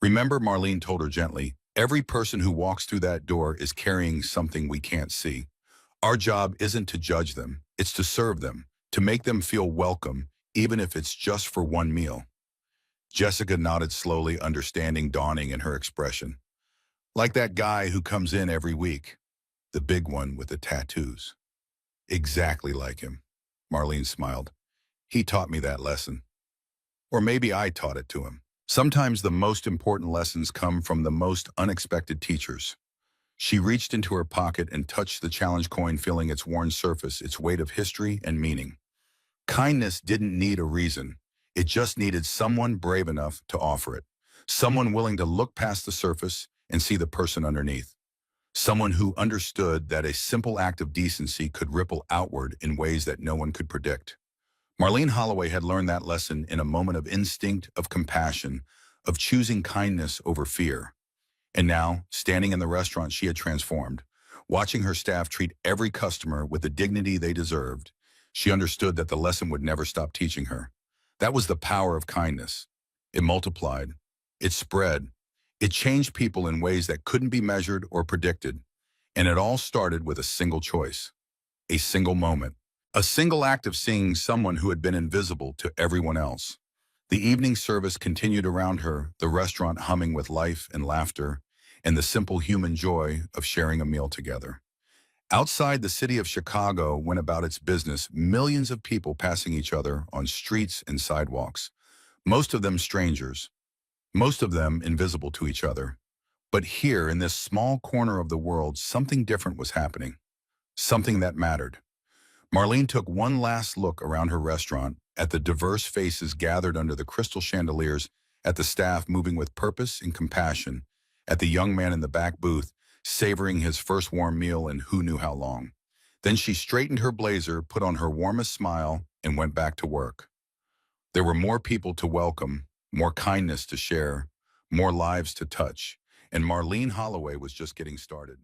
"Remember," Marlene told her gently, "every person who walks through that door is carrying something we can't see. Our job isn't to judge them, it's to serve them, to make them feel welcome, even if it's just for one meal." Jessica nodded slowly, understanding dawning in her expression. "Like that guy who comes in every week, the big one with the tattoos." "Exactly like him," Marlene smiled. "He taught me that lesson. Or maybe I taught it to him. Sometimes the most important lessons come from the most unexpected teachers." She reached into her pocket and touched the challenge coin, feeling its worn surface, its weight of history and meaning. Kindness didn't need a reason. It just needed someone brave enough to offer it. Someone willing to look past the surface and see the person underneath. Someone who understood that a simple act of decency could ripple outward in ways that no one could predict. Marlene Holloway had learned that lesson in a moment of instinct, of compassion, of choosing kindness over fear. And now, standing in the restaurant she had transformed, watching her staff treat every customer with the dignity they deserved, she understood that the lesson would never stop teaching her. That was the power of kindness. It multiplied. It spread. It changed people in ways that couldn't be measured or predicted. And it all started with a single choice, a single moment, a single act of seeing someone who had been invisible to everyone else. The evening service continued around her, the restaurant humming with life and laughter, and the simple human joy of sharing a meal together. Outside the city of Chicago went about its business, millions of people passing each other on streets and sidewalks, most of them strangers, most of them invisible to each other. But here, in this small corner of the world, something different was happening, something that mattered. Marlene took one last look around her restaurant, at the diverse faces gathered under the crystal chandeliers, at the staff moving with purpose and compassion, at the young man in the back booth, savoring his first warm meal in who knew how long. Then she straightened her blazer, put on her warmest smile, and went back to work. There were more people to welcome, more kindness to share, more lives to touch, and Marlene Holloway was just getting started.